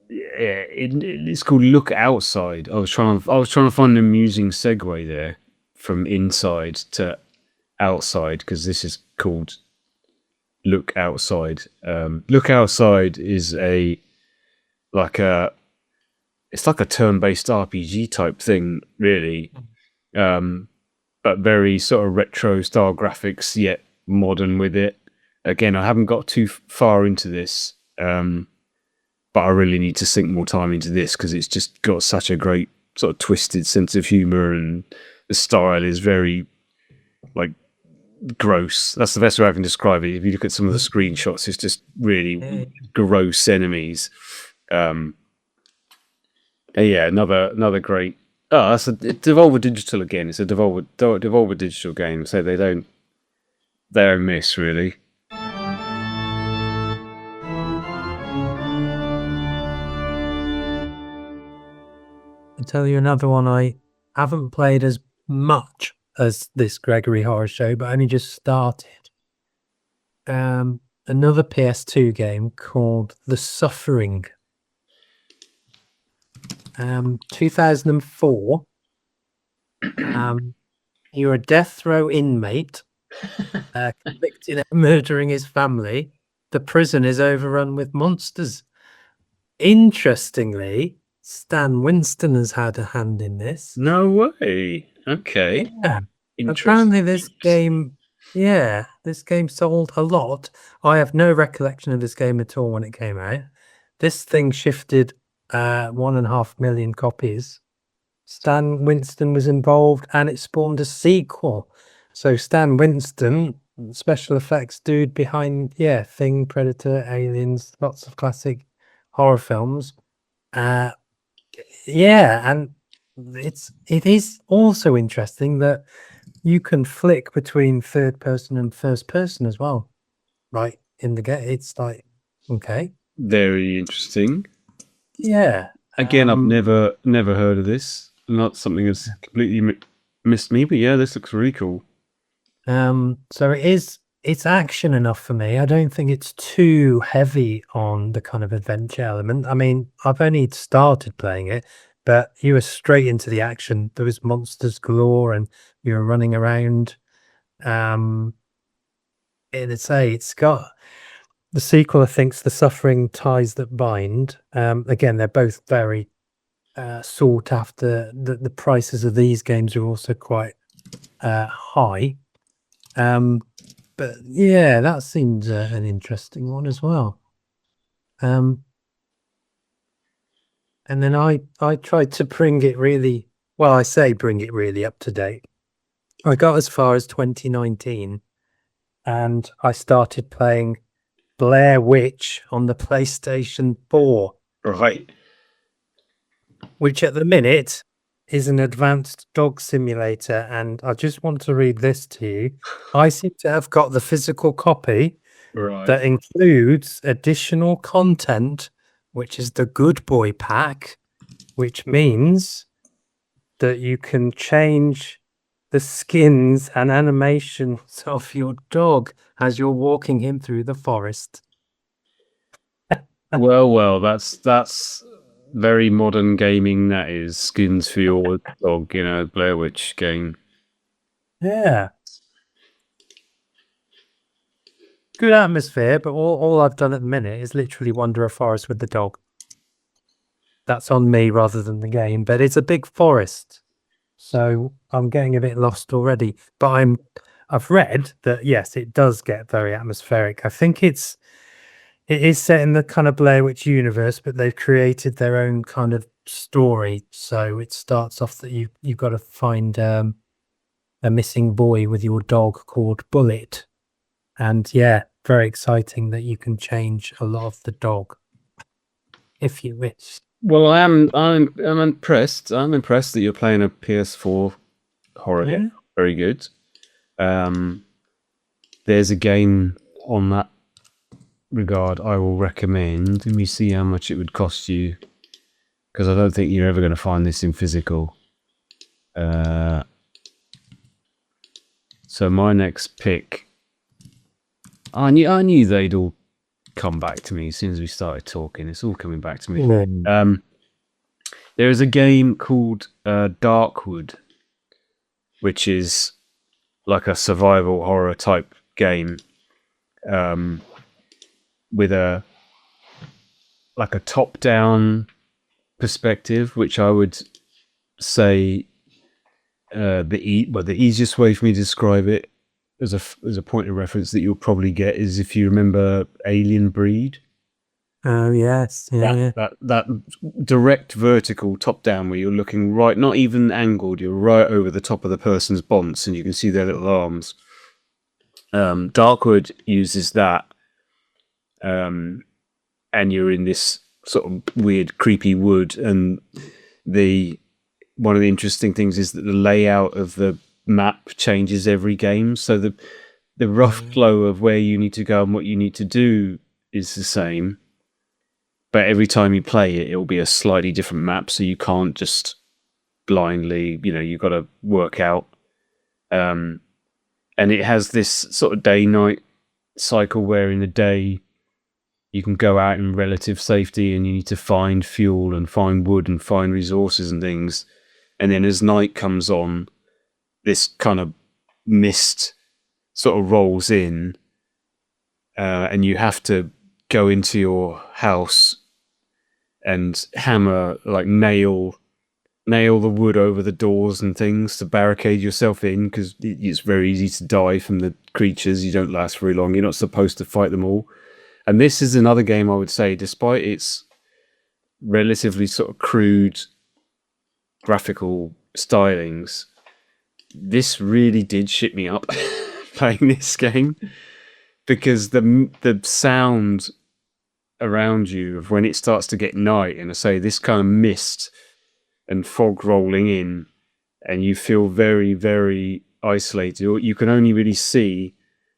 it's called Look Outside. I was trying to find an amusing segue there from Inside to Outside, because this is called Look Outside. Look Outside is it's like a turn-based RPG type thing, really. But very sort of retro style graphics, yet modern with it. Again, I haven't got too far into this, but I really need to sink more time into this because it's just got such a great sort of twisted sense of humor, and the style is very like gross. That's the best way I can describe it. If you look at some of the screenshots, it's just really gross enemies. Yeah, another great. Oh, that's a Devolver Digital again. It's a Devolver Digital game, so they don't miss, really. I'll tell you another one I haven't played as much as this Gregory Horror Show, but only just started. Another PS2 game called The Suffering. 2004. You're a death row inmate convicted of murdering his family. The prison is overrun with monsters. Interestingly, Stan Winston has had a hand in this. No way. Okay. Yeah. Apparently this game sold a lot. I have no recollection of this game at all when it came out. This thing shifted 1.5 million copies. Stan Winston was involved, and it spawned a sequel. So Stan Winston, special effects dude behind Thing, Predator, Aliens, lots of classic horror films. And it is also interesting that you can flick between third person and first person as well, right? In the game, it's like, okay, very interesting. Yeah. Again, I've never heard of this. Not something that's completely missed me, but yeah, this looks really cool. So it's action enough for me. I don't think it's too heavy on the kind of adventure element. I mean, I've only started playing it, but you were straight into the action. There was monsters galore, and you were running around. it's got the sequel. I think's The Suffering Ties That Bind. Again, they're both very sought after. The prices of these games are also quite high. But yeah, that seems an interesting one as well. And then I tried to bring it really well. I say bring it really up to date. I got as far as 2019, and I started playing Blair Witch on the PlayStation 4, Right. which at the minute is an advanced dog simulator. And I just want to read this to you. I seem to have got the physical copy Right. that includes additional content, which is the Good Boy Pack, which means that you can change the skins and animations of your dog as you're walking him through the forest. Well, that's very modern gaming. That is skins for your dog, Blair Witch game. Yeah. Good atmosphere, but all I've done at the minute is literally wander a forest with the dog. That's on me rather than the game, but it's a big forest, so I'm getting a bit lost already. But I've read that yes, it does get very atmospheric. I think it is set in the kind of Blair Witch universe, but they've created their own kind of story. So it starts off that you've got to find a missing boy with your dog called Bullet. And yeah, very exciting that you can change a lot of the dog if you wish. Well, I'm impressed. I'm impressed that you're playing a PS4 horror Yeah. game. Very good. There's a game on that regard I will recommend. Let me see how much it would cost you, because I don't think you're ever going to find this in physical. So my next pick, I knew they'd all come back to me as soon as we started talking. It's all coming back to me. There is a game called Darkwood, which is like a survival horror type game, with a top-down perspective, which I would say the easiest way for me to describe it as a point of reference that you'll probably get is if you remember Alien Breed. Oh yes, yeah. That direct vertical top down where you're looking right, not even angled, you're right over the top of the person's bonce and you can see their little arms. Darkwood uses that, and you're in this sort of weird, creepy wood. And one of the interesting things is that the layout of the map changes every game, so the rough flow of where you need to go and what you need to do is the same. But every time you play it, it'll be a slightly different map, so you can't just blindly, you've got to work out. And it has this sort of day-night cycle where in the day you can go out in relative safety and you need to find fuel and find wood and find resources and things. And then as night comes on, this kind of mist sort of rolls in, and you have to go into your house and hammer, nail the wood over the doors and things to barricade yourself in, because it's very easy to die from the creatures. You don't last very long. You're not supposed to fight them all. And this is another game I would say, despite its relatively sort of crude graphical stylings, this really did shit me up playing this game, because the sound around you of when it starts to get night, and I say this kind of mist and fog rolling in, and you feel very, very isolated. You can only really see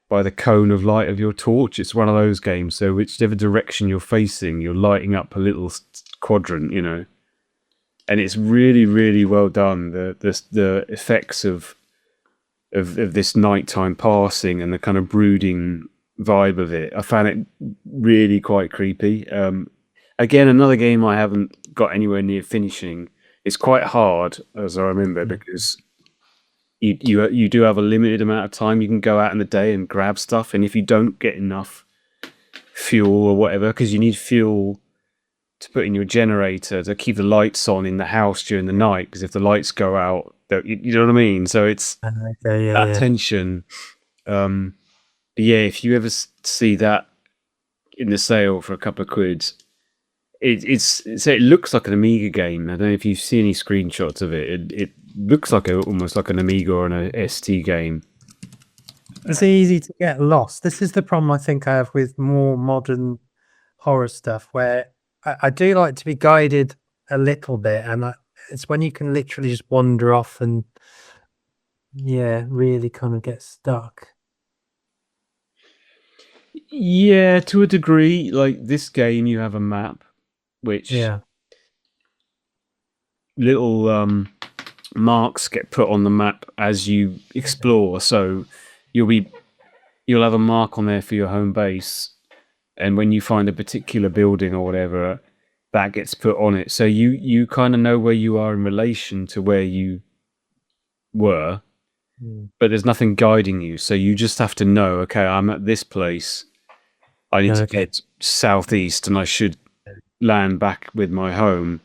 by the cone of light of your torch. It's one of those games, so whichever direction you're facing, you're lighting up a little quadrant, and it's really, really well done. The effects of this nighttime passing and the kind of brooding vibe of it, I found it really quite creepy. Again, another game I haven't got anywhere near finishing. It's quite hard, as I remember, because you do have a limited amount of time you can go out in the day and grab stuff, and if you don't get enough fuel or whatever, because you need fuel to put in your generator to keep the lights on in the house during the night, because if the lights go out, you know what I mean. So it's Okay, yeah, that yeah. tension. But yeah, if you ever see that in the sale for a couple of quid, it looks like an Amiga game. I don't know if you've seen any screenshots of it. It looks like almost like an Amiga or an ST game. It's easy to get lost. This is the problem I think I have with more modern horror stuff, where I do like to be guided a little bit, and it's when you can literally just wander off and yeah, really kind of get stuck. Yeah, to a degree. Like this game, you have a map, which Yeah, little marks get put on the map as you explore. So you'll have a mark on there for your home base, and when you find a particular building or whatever, that gets put on it. So you kind of know where you are in relation to where you were, mm. but there's nothing guiding you. So you just have to know, okay, I'm at this place. I need Yeah, to okay. head southeast, and I should land back with my home.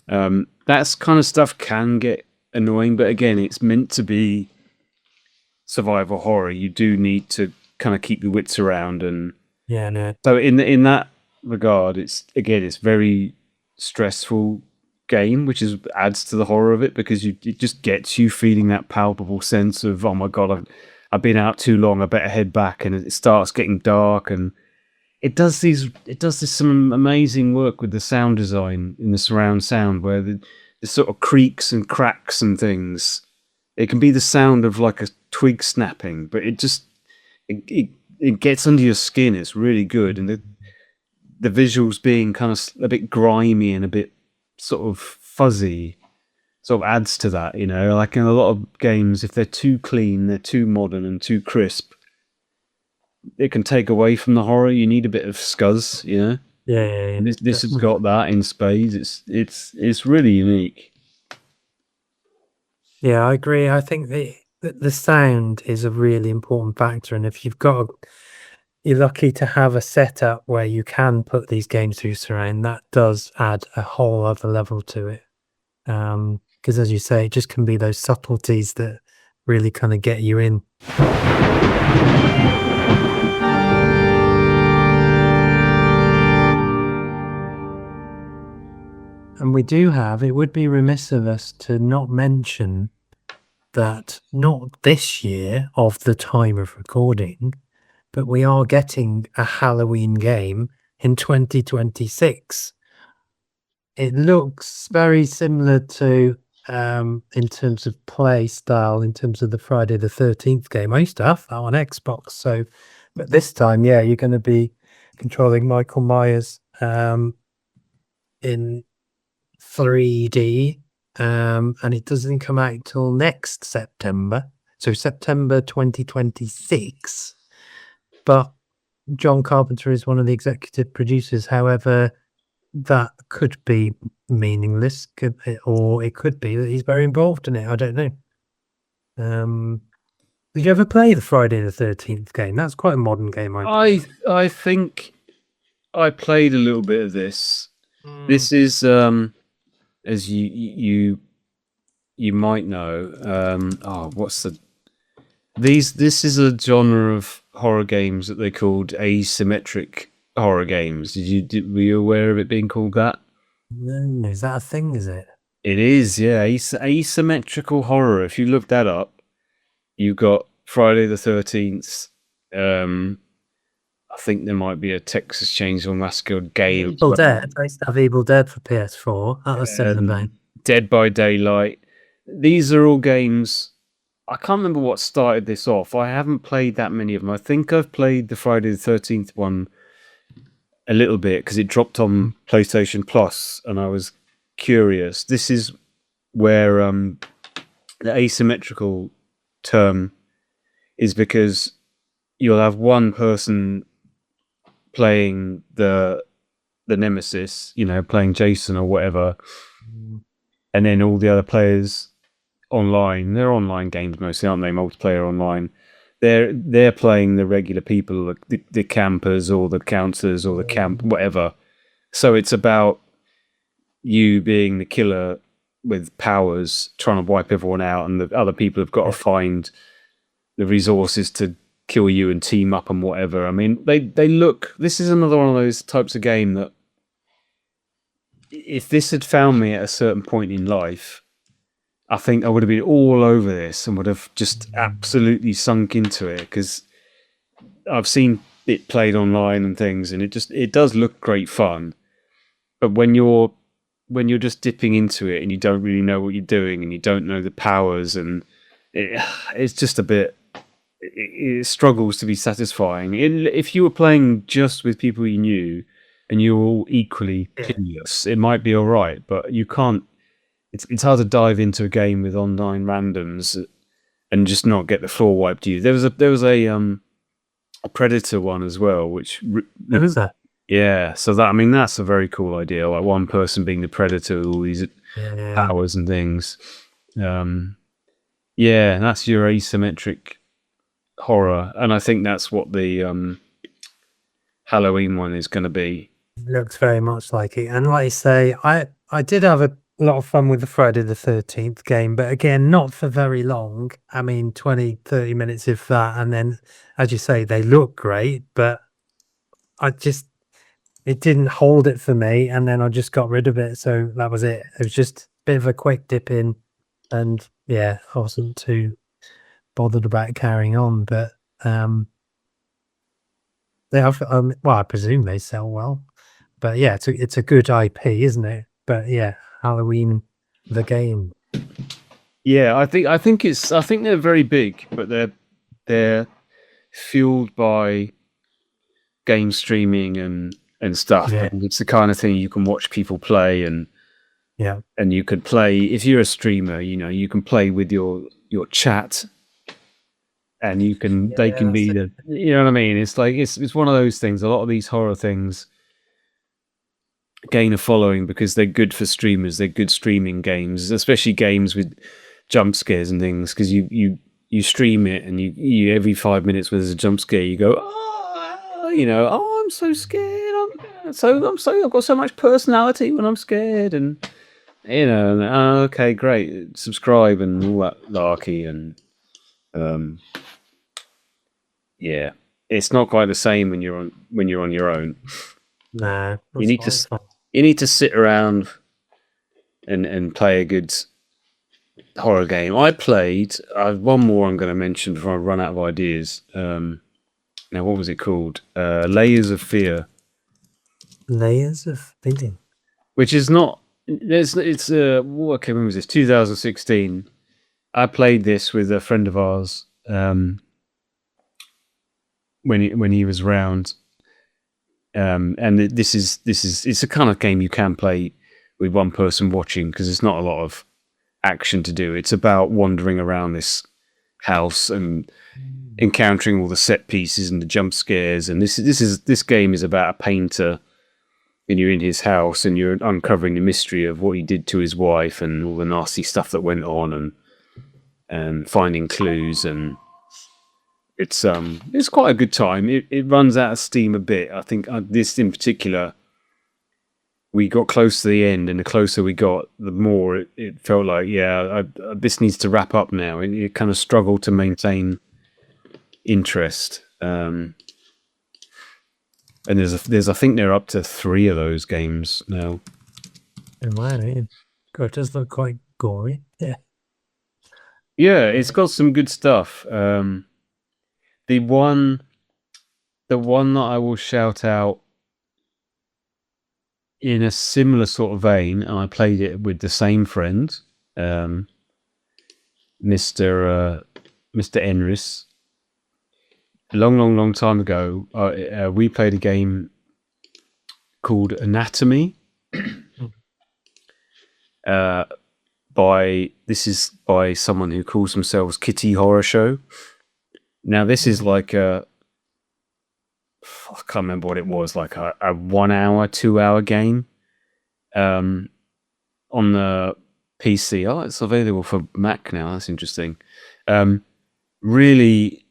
That's kind of stuff can get annoying, but again, it's meant to be survival horror. You do need to kind of keep your wits around, and Yeah, no, so in that regard, it's very stressful game, which is adds to the horror of it, because it just gets you feeling that palpable sense of, oh my god, I've been out too long. I better head back, and it starts getting dark, and it does this some amazing work with the sound design in the surround sound, where the sort of creaks and cracks and things. It can be the sound of like a twig snapping, but it gets under your skin. It's really good, and the visuals being kind of a bit grimy and a bit sort of fuzzy sort of adds to that. You know, like in a lot of games, if they're too clean, they're too modern and too crisp, it can take away from the horror. You need a bit of scuzz, you know. yeah, yeah, yeah. And this has Definitely. got that in spades. It's really unique. Yeah, I agree. I think the sound is a really important factor, and if you're lucky to have a setup where you can put these games through surround, that does add a whole other level to it. Because as you say, it just can be those subtleties that really kind of get you in. And we do have, it would be remiss of us to not mention that not this year of the time of recording, but we are getting a Halloween game in 2026. It looks very similar to, in terms of play style, in terms of the Friday the 13th game. I used to have that on Xbox, so but this time, yeah, you're going to be controlling Michael Myers in 3D, and it doesn't come out till next September, so September 2026. But John Carpenter is one of the executive producers. However, that could be meaningless, or it could be that he's very involved in it. I don't know. Did you ever play the Friday the 13th game? That's quite a modern game, I believe. I think I played a little bit of this. Mm. This is as you might know. What's the these? This is a genre of horror games that they called asymmetric horror games. Were you aware of it being called that? No, is that a thing? Is it? It is, yeah. Asymmetrical horror. If you look that up, you got Friday the 13th. I think there might be a Texas Chainsaw Massacre game. Evil Dead. I used to have Evil Dead for PS4. That was similar vein. Dead by Daylight. These are all games. I can't remember what started this off. I haven't played that many of them. I think I've played the Friday the 13th one a little bit because it dropped on PlayStation Plus, and I was curious. This is where the asymmetrical term is, because you'll have one person playing the nemesis, you know, playing Jason or whatever, and then all the other players online. They're online games mostly, aren't they? Multiplayer online. They're playing the regular people, the campers or the counters or the camp, whatever. So it's about you being the killer with powers, trying to wipe everyone out, and the other people have got to find the resources to kill you and team up and whatever. I mean, they look. This is another one of those types of game that, if this had found me at a certain point in life, I think I would have been all over this and would have just absolutely sunk into it, because I've seen it played online and things, and it does look great fun. But when you're just dipping into it and you don't really know what you're doing and you don't know the powers, and it's just a bit, it struggles to be satisfying. If you were playing just with people you knew and you were all equally clueless, it might be all right, but you can't. It's hard to dive into a game with online randoms and just not get the floor wiped. There was a Predator one as well, which Who is that? yeah. So that's a very cool idea. Like one person being the Predator with all these powers and things. Yeah, that's your asymmetric horror, and I think that's what the Halloween one is going to be. Looks very much like it. And like you say, I did have a lot of fun with the Friday the 13th game, but again, not for very long. I mean, 20, 30 minutes if that. And then, as you say, they look great, but it didn't hold it for me. And then I just got rid of it. So that was it. It was just a bit of a quick dip in. And yeah, I wasn't too bothered about carrying on. But they have, well, I presume they sell well. But yeah, it's a good IP, isn't it? But yeah, Halloween, the game. Yeah, I think they're very big, but they're fueled by game streaming and stuff. Yeah. And it's the kind of thing you can watch people play, and you could play if you're a streamer. You can play with your chat, and they can be the. You know what I mean? It's like it's one of those things. A lot of these horror things gain a following because they're good for streamers. They're good streaming games, especially games with jump scares and things, because you stream it, and you every 5 minutes when there's a jump scare, you go, oh, I'm so scared. I've got so much personality when I'm scared, and okay, great, subscribe and all that larky, and yeah, it's not quite the same when you're on your own. Nah, you need to sit around and play a good horror game. I played one more I'm going to mention before I run out of ideas. Now, what was it called? Layers of Fear. Layers of Fear. Which is not. It's okay. When was this? 2016. I played this with a friend of ours when he was around. And it's a kind of game you can play with one person watching, because there's not a lot of action to do. It's about wandering around this house and encountering all the set pieces and the jump scares. And this game is about a painter, and you're in his house and you're uncovering the mystery of what he did to his wife and all the nasty stuff that went on, and finding clues. And it's quite a good time. It runs out of steam a bit. I think this in particular, we got close to the end, and the closer we got, the more it felt like, this needs to wrap up now. It kind of struggled to maintain interest. And there's I think they're up to 3 of those games now. God, it does look quite gory. Yeah. Yeah, it's got some good stuff. The one that I will shout out in a similar sort of vein, and I played it with the same friend, Mr. Enris. A long time ago, we played a game called Anatomy. By someone who calls themselves Kitty Horror Show. Now, this is like I can't remember what it was, like a 1 hour, 2 hour game on the PC. Oh, it's available for Mac now. That's interesting. Really,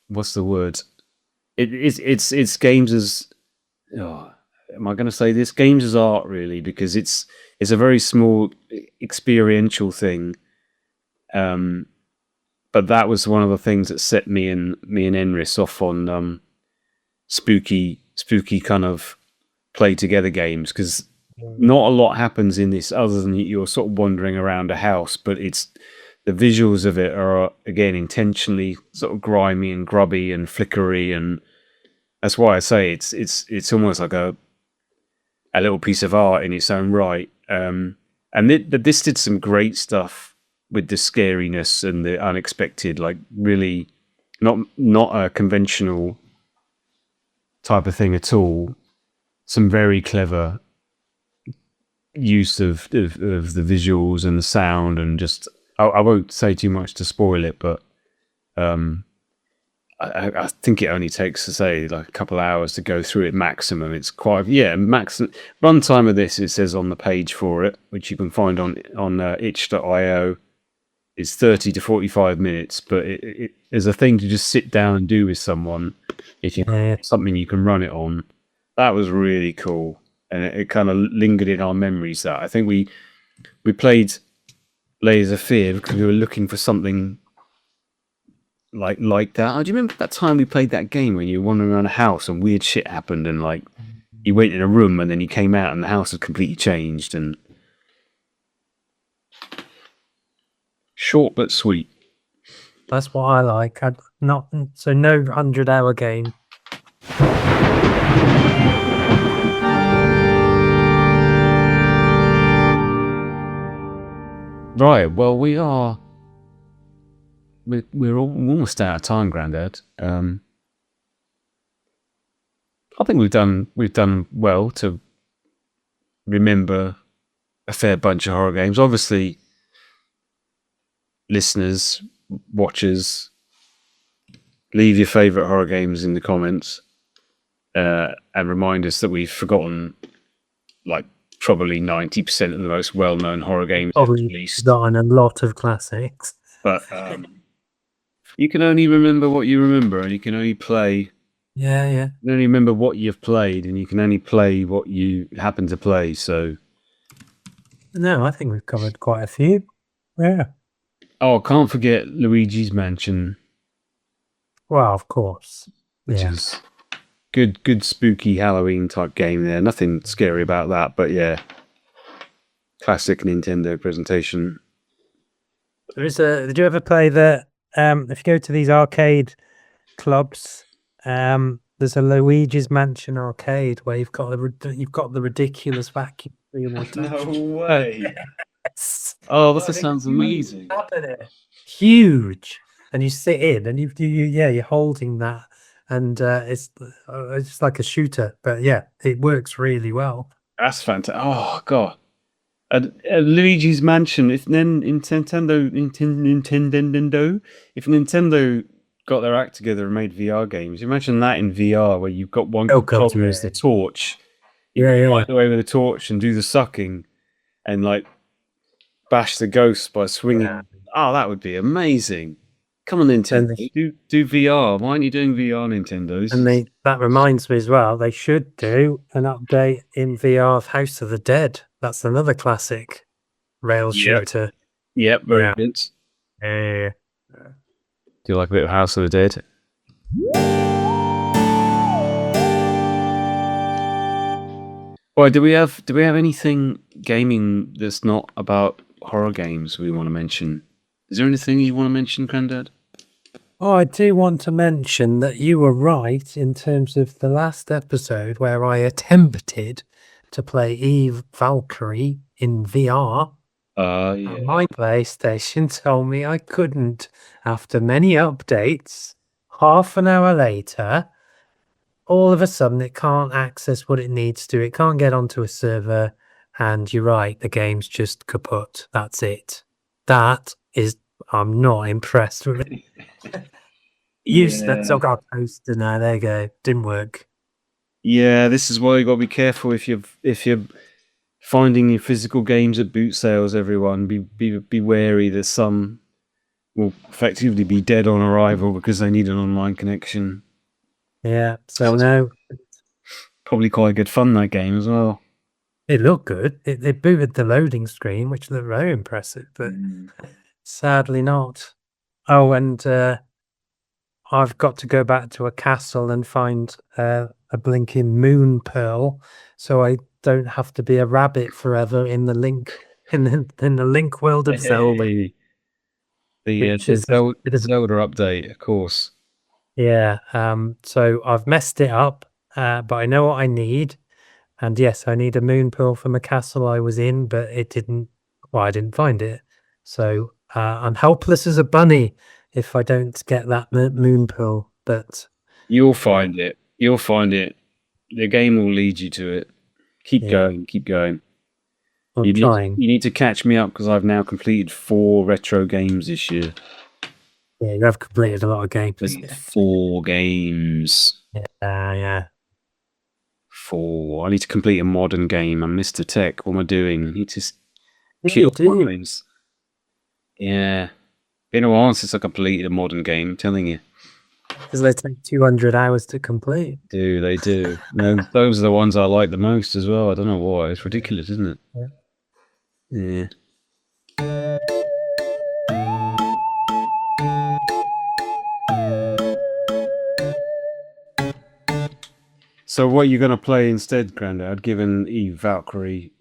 what's the word? It's games as. Oh, am I going to say this? Games as art, really, because it's a very small experiential thing. But that was one of the things that set me and Enris off on spooky kind of play together games, because not a lot happens in this other than you're sort of wandering around a house, but it's the visuals of it are again intentionally sort of grimy and grubby and flickery, and that's why I say it's almost like a little piece of art in its own right. And this did some great stuff with the scariness and the unexpected, like really not a conventional type of thing at all. Some very clever use of the visuals and the sound, and just I won't say too much to spoil it, but I think it only takes, to say, like a couple of hours to go through it maximum. It's quite maximum runtime of this. It says on the page for it, which you can find on itch.io. It's 30 to 45 minutes, but it is a thing to just sit down and do with someone. If you have something you can run it on, that was really cool, and it kind of lingered in our memories. That I think we played Layers of Fear because we were looking for something like that. Oh, do you remember that time we played that game when you were wandering around a house and weird shit happened, and like you went in a room and then you came out and the house had completely changed? And short but sweet. That's what I like. No 100-hour game. Right. Well, we're almost out of time, Grandad. I think we've done well to remember a fair bunch of horror games. Obviously, listeners, watchers, leave your favourite horror games in the comments, and remind us that we've forgotten like probably 90% of the most well-known horror games released. Forgotten a lot of classics. But you can only remember what you remember, and you can only play. Yeah. You can only remember what you've played, and you can only play what you happen to play. So, no, I think we've covered quite a few. Yeah. Oh, can't forget Luigi's Mansion. Well, of course. Which is good spooky Halloween type game there. Nothing scary about that, but yeah. Classic Nintendo presentation. Did you ever play the if you go to these arcade clubs, there's a Luigi's Mansion arcade where you've got the ridiculous vacuum cleaner. No way. Yes. Oh, that sounds amazing. Huge, and you sit in, and you're holding that, and it's like a shooter, but yeah, it works really well. That's fantastic. Oh god, Luigi's Mansion. If Nintendo got their act together and made VR games, imagine that in VR, where you've got one controller as the torch. Light the way with the torch and do the sucking, and like bash the ghosts by swinging. Yeah. Oh, that would be amazing. Come on, Nintendo, do VR. Why aren't you doing VR, Nintendos? And that reminds me as well, they should do an update in VR of House of the Dead. That's another classic rail shooter. Yep, very good. Yeah. Do you like a bit of House of the Dead? Well, do we have anything gaming that's not about horror games we want to mention? Is there anything you want to mention, Grandad? Oh, I do want to mention that you were right in terms of the last episode where I attempted to play Eve Valkyrie in VR. Yeah. My PlayStation told me I couldn't. After many updates, half an hour later, all of a sudden it can't access what it needs to. It can't get onto a server. And you're right, the game's just kaput. That's it. I'm not impressed with it. So got toaster now. There you go. Didn't work. Yeah, this is why you got to be careful if you're finding your physical games at boot sales. Everyone, be wary. There's some will effectively be dead on arrival because they need an online connection. Yeah. So no, Probably quite good fun, that game as well. it looked good. It booted the loading screen, which looked very impressive, but sadly not. Oh, and I've got to go back to a castle and find a blinking moon pearl, so I don't have to be a rabbit forever in the link world of Zelda, The which is a bit of Zelda update, of course. yeah. So I've messed it up, but I know what I need, and yes, I need a moon pearl from a castle I was in, but it didn't. Well, I didn't find it, so I'm helpless as a bunny if I don't get that moon pearl. But You'll find it. You'll find it. The game will lead you to it. Keep yeah, going. Keep going. I'm trying. You need to catch me up because I've now completed 4 retro games this year. Yeah, you have completed a lot of games. Completed 4 games. Yeah. 4. I need to complete a modern game. I'm Mr Tech. What am I doing? I need to You kill do, times. Yeah. Been a while since I completed a modern game, I'm telling you. because they take 200 hours to complete. They do. No, those are the ones I like the most as well. I don't know why. It's ridiculous, isn't it? Yeah. Yeah. So what are you going to play instead, Grandad, given Eve Valkyrie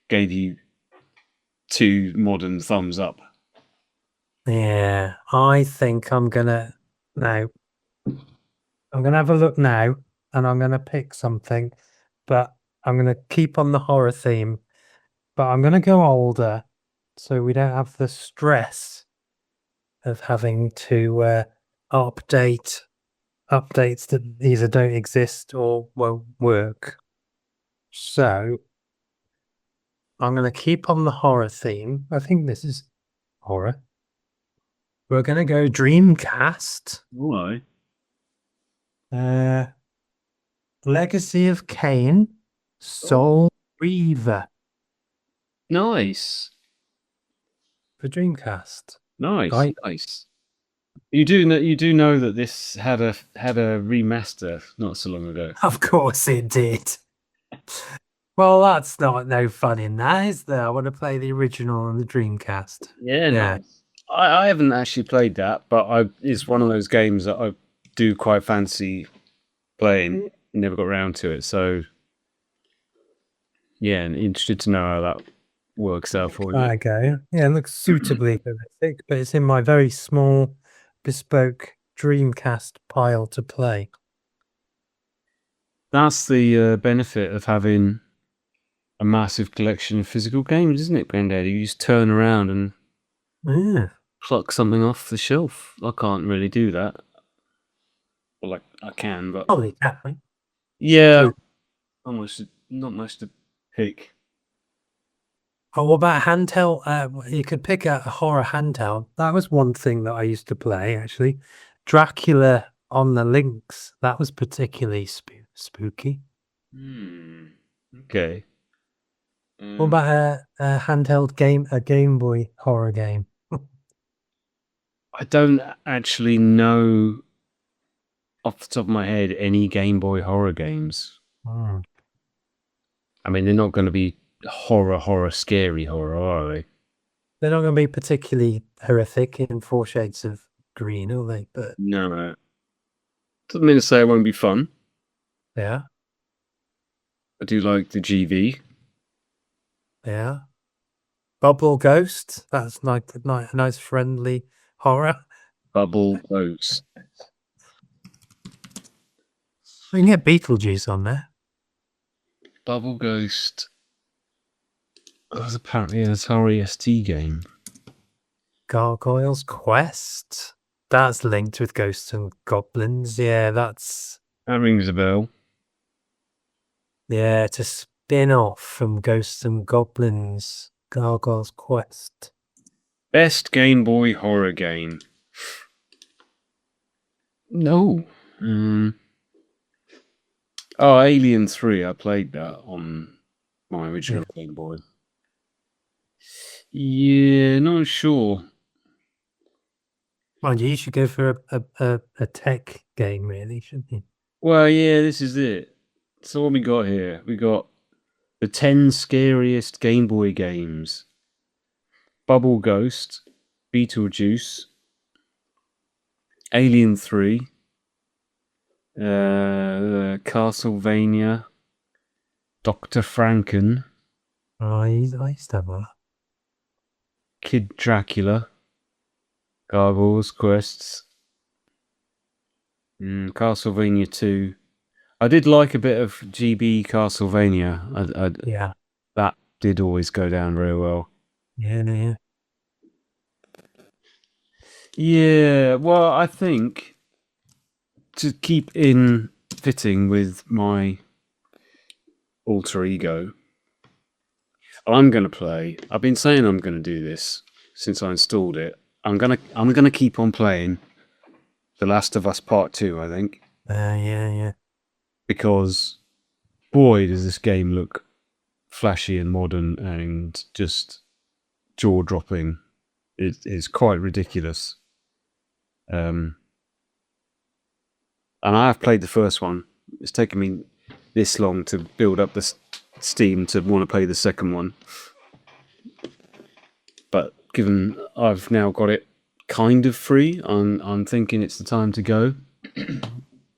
gave you 2 modern thumbs up? Yeah, I think I'm gonna now. I'm gonna have a look now, and I'm gonna pick something, but I'm gonna keep on the horror theme. But I'm gonna go older, so we don't have the stress of having to update updates that either don't exist or won't work. So I'm gonna keep on the horror theme. I think this is horror. We're gonna go Dreamcast. Why? Legacy of Kain, Soul Reaver Nice. for Dreamcast. Nice. Right. Nice. You do know that this had a remaster not so long ago. Of course it did. Well, that's not no fun in that, is there? I want to play the original on the Dreamcast. Yeah, Yeah. nice. I haven't actually played that, but it's one of those games that I do quite fancy playing. Never got around to it, so yeah, and interested to know how that works out for you. There you go. Yeah, it looks suitably horrific, but it's in my very small, bespoke Dreamcast pile to play. That's the benefit of having a massive collection of physical games, isn't it, Grandad? You just turn around and Yeah. pluck something off the shelf. I can't really do that. Well, like I can, but Probably can. yeah, almost not much to pick. Oh, what about handheld? You could pick a horror handheld. That was one thing that I used to play, actually. Dracula on the Lynx. That was particularly spooky. Okay. What about a handheld game, a Game Boy horror game? I don't actually know off the top of my head any Game Boy horror games. Hmm. I mean, they're not going to be scary horror, are they? They're not going to be particularly horrific in 4 Shades of Green, are they? But No. Doesn't mean to say it won't be fun. yeah, I do like the GV. yeah. Bubble Ghost. That's like a nice friendly horror. Bubble Ghost. We can get Beetlejuice on there. Bubble Ghost. That's apparently an Atari ST game. Gargoyles Quest. That's linked with Ghosts and Goblins. Yeah, that's That rings a bell. it's a spin-off from Ghosts and Goblins. Gargoyles Quest. Best Game Boy horror game. No. Oh, Alien 3. I played that on My original Game Boy. Yeah, not sure. Well, you should go for a tech game, really, shouldn't you? Well, yeah, this is it. So what we got here? We got the 10 scariest Game Boy games. Bubble Ghost, Beetlejuice, Alien 3, Castlevania, Dr. Franken, Oh, I used to have that. Kid Dracula, Gargoyles Quests, Castlevania 2. I did like a bit of GB Castlevania. Yeah. That did always go down very well. Yeah. Yeah, well, I think to keep in fitting with my alter ego, I'm going to play. I've been saying I'm going to do this since I installed it. I'm gonna keep on playing The Last of Us Part 2, I think. Yeah. Because boy, does this game look flashy and modern and just jaw-dropping. It is quite ridiculous. And I have played the first one. It's taken me this long to build up the steam to want to play the second one. But given I've now got it kind of free, I'm thinking it's the time to go.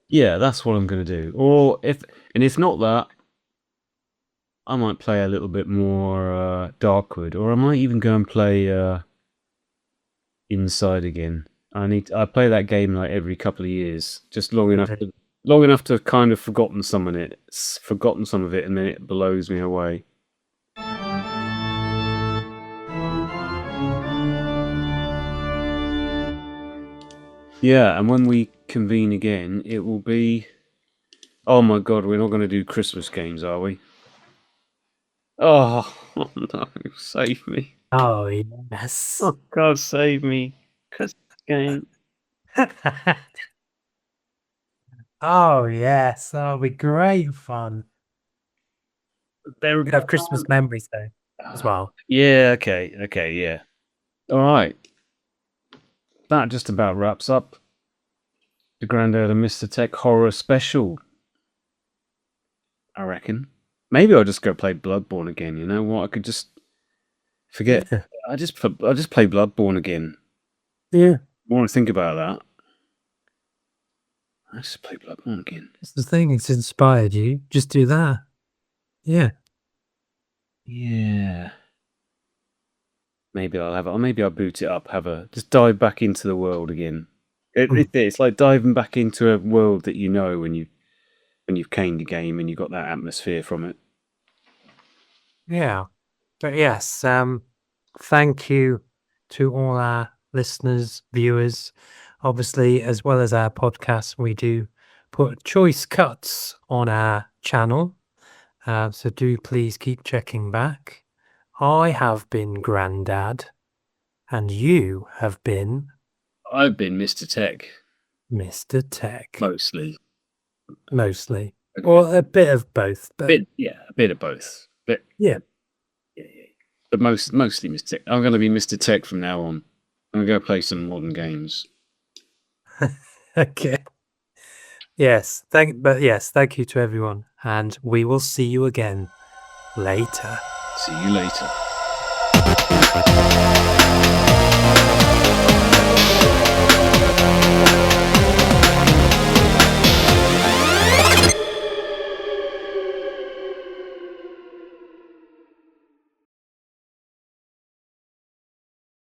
Yeah, that's what I'm going to do. Or if not that, I might play a little bit more Darkwood, or I might even go and play Inside again. I play that game like every couple of years, just long enough to have kind of forgotten some of it, and then it blows me away. Yeah, and when we convene again, it will be. Oh my God, we're not going to do Christmas games, are we? Oh no, save me! Oh, yes. Oh God, save me! Christmas game. Oh, yes. That'll be great fun. There We could have Christmas memories, though, as well. Yeah, okay, yeah. All right. That just about wraps up the Grandad and Mr Tech horror special, I reckon. Maybe I'll just go play Bloodborne again. You know what? I could just forget. Yeah. I'll just play Bloodborne again. Yeah. I want to think about that. I just play Bloodborne again. It's the thing. It's inspired you. Just do that. Yeah. Yeah. Maybe I'll boot it up. Just dive back into the world again. It's like diving back into a world that you know when you've caned a game and you got that atmosphere from it. Yeah. But yes, thank you to all our listeners, viewers. Obviously, as well as our podcast, we do put choice cuts on our channel. So do please keep checking back. I have been Grandad, and you have been I've been Mr Tech. Mr. Tech. Mostly. Okay. Or a bit of both. But a bit of both. But yeah. But mostly Mr Tech. I'm going to be Mr Tech from now on. I'm going to go play some modern games. Okay. Yes. Thank you to everyone, and we will see you again later. See you later.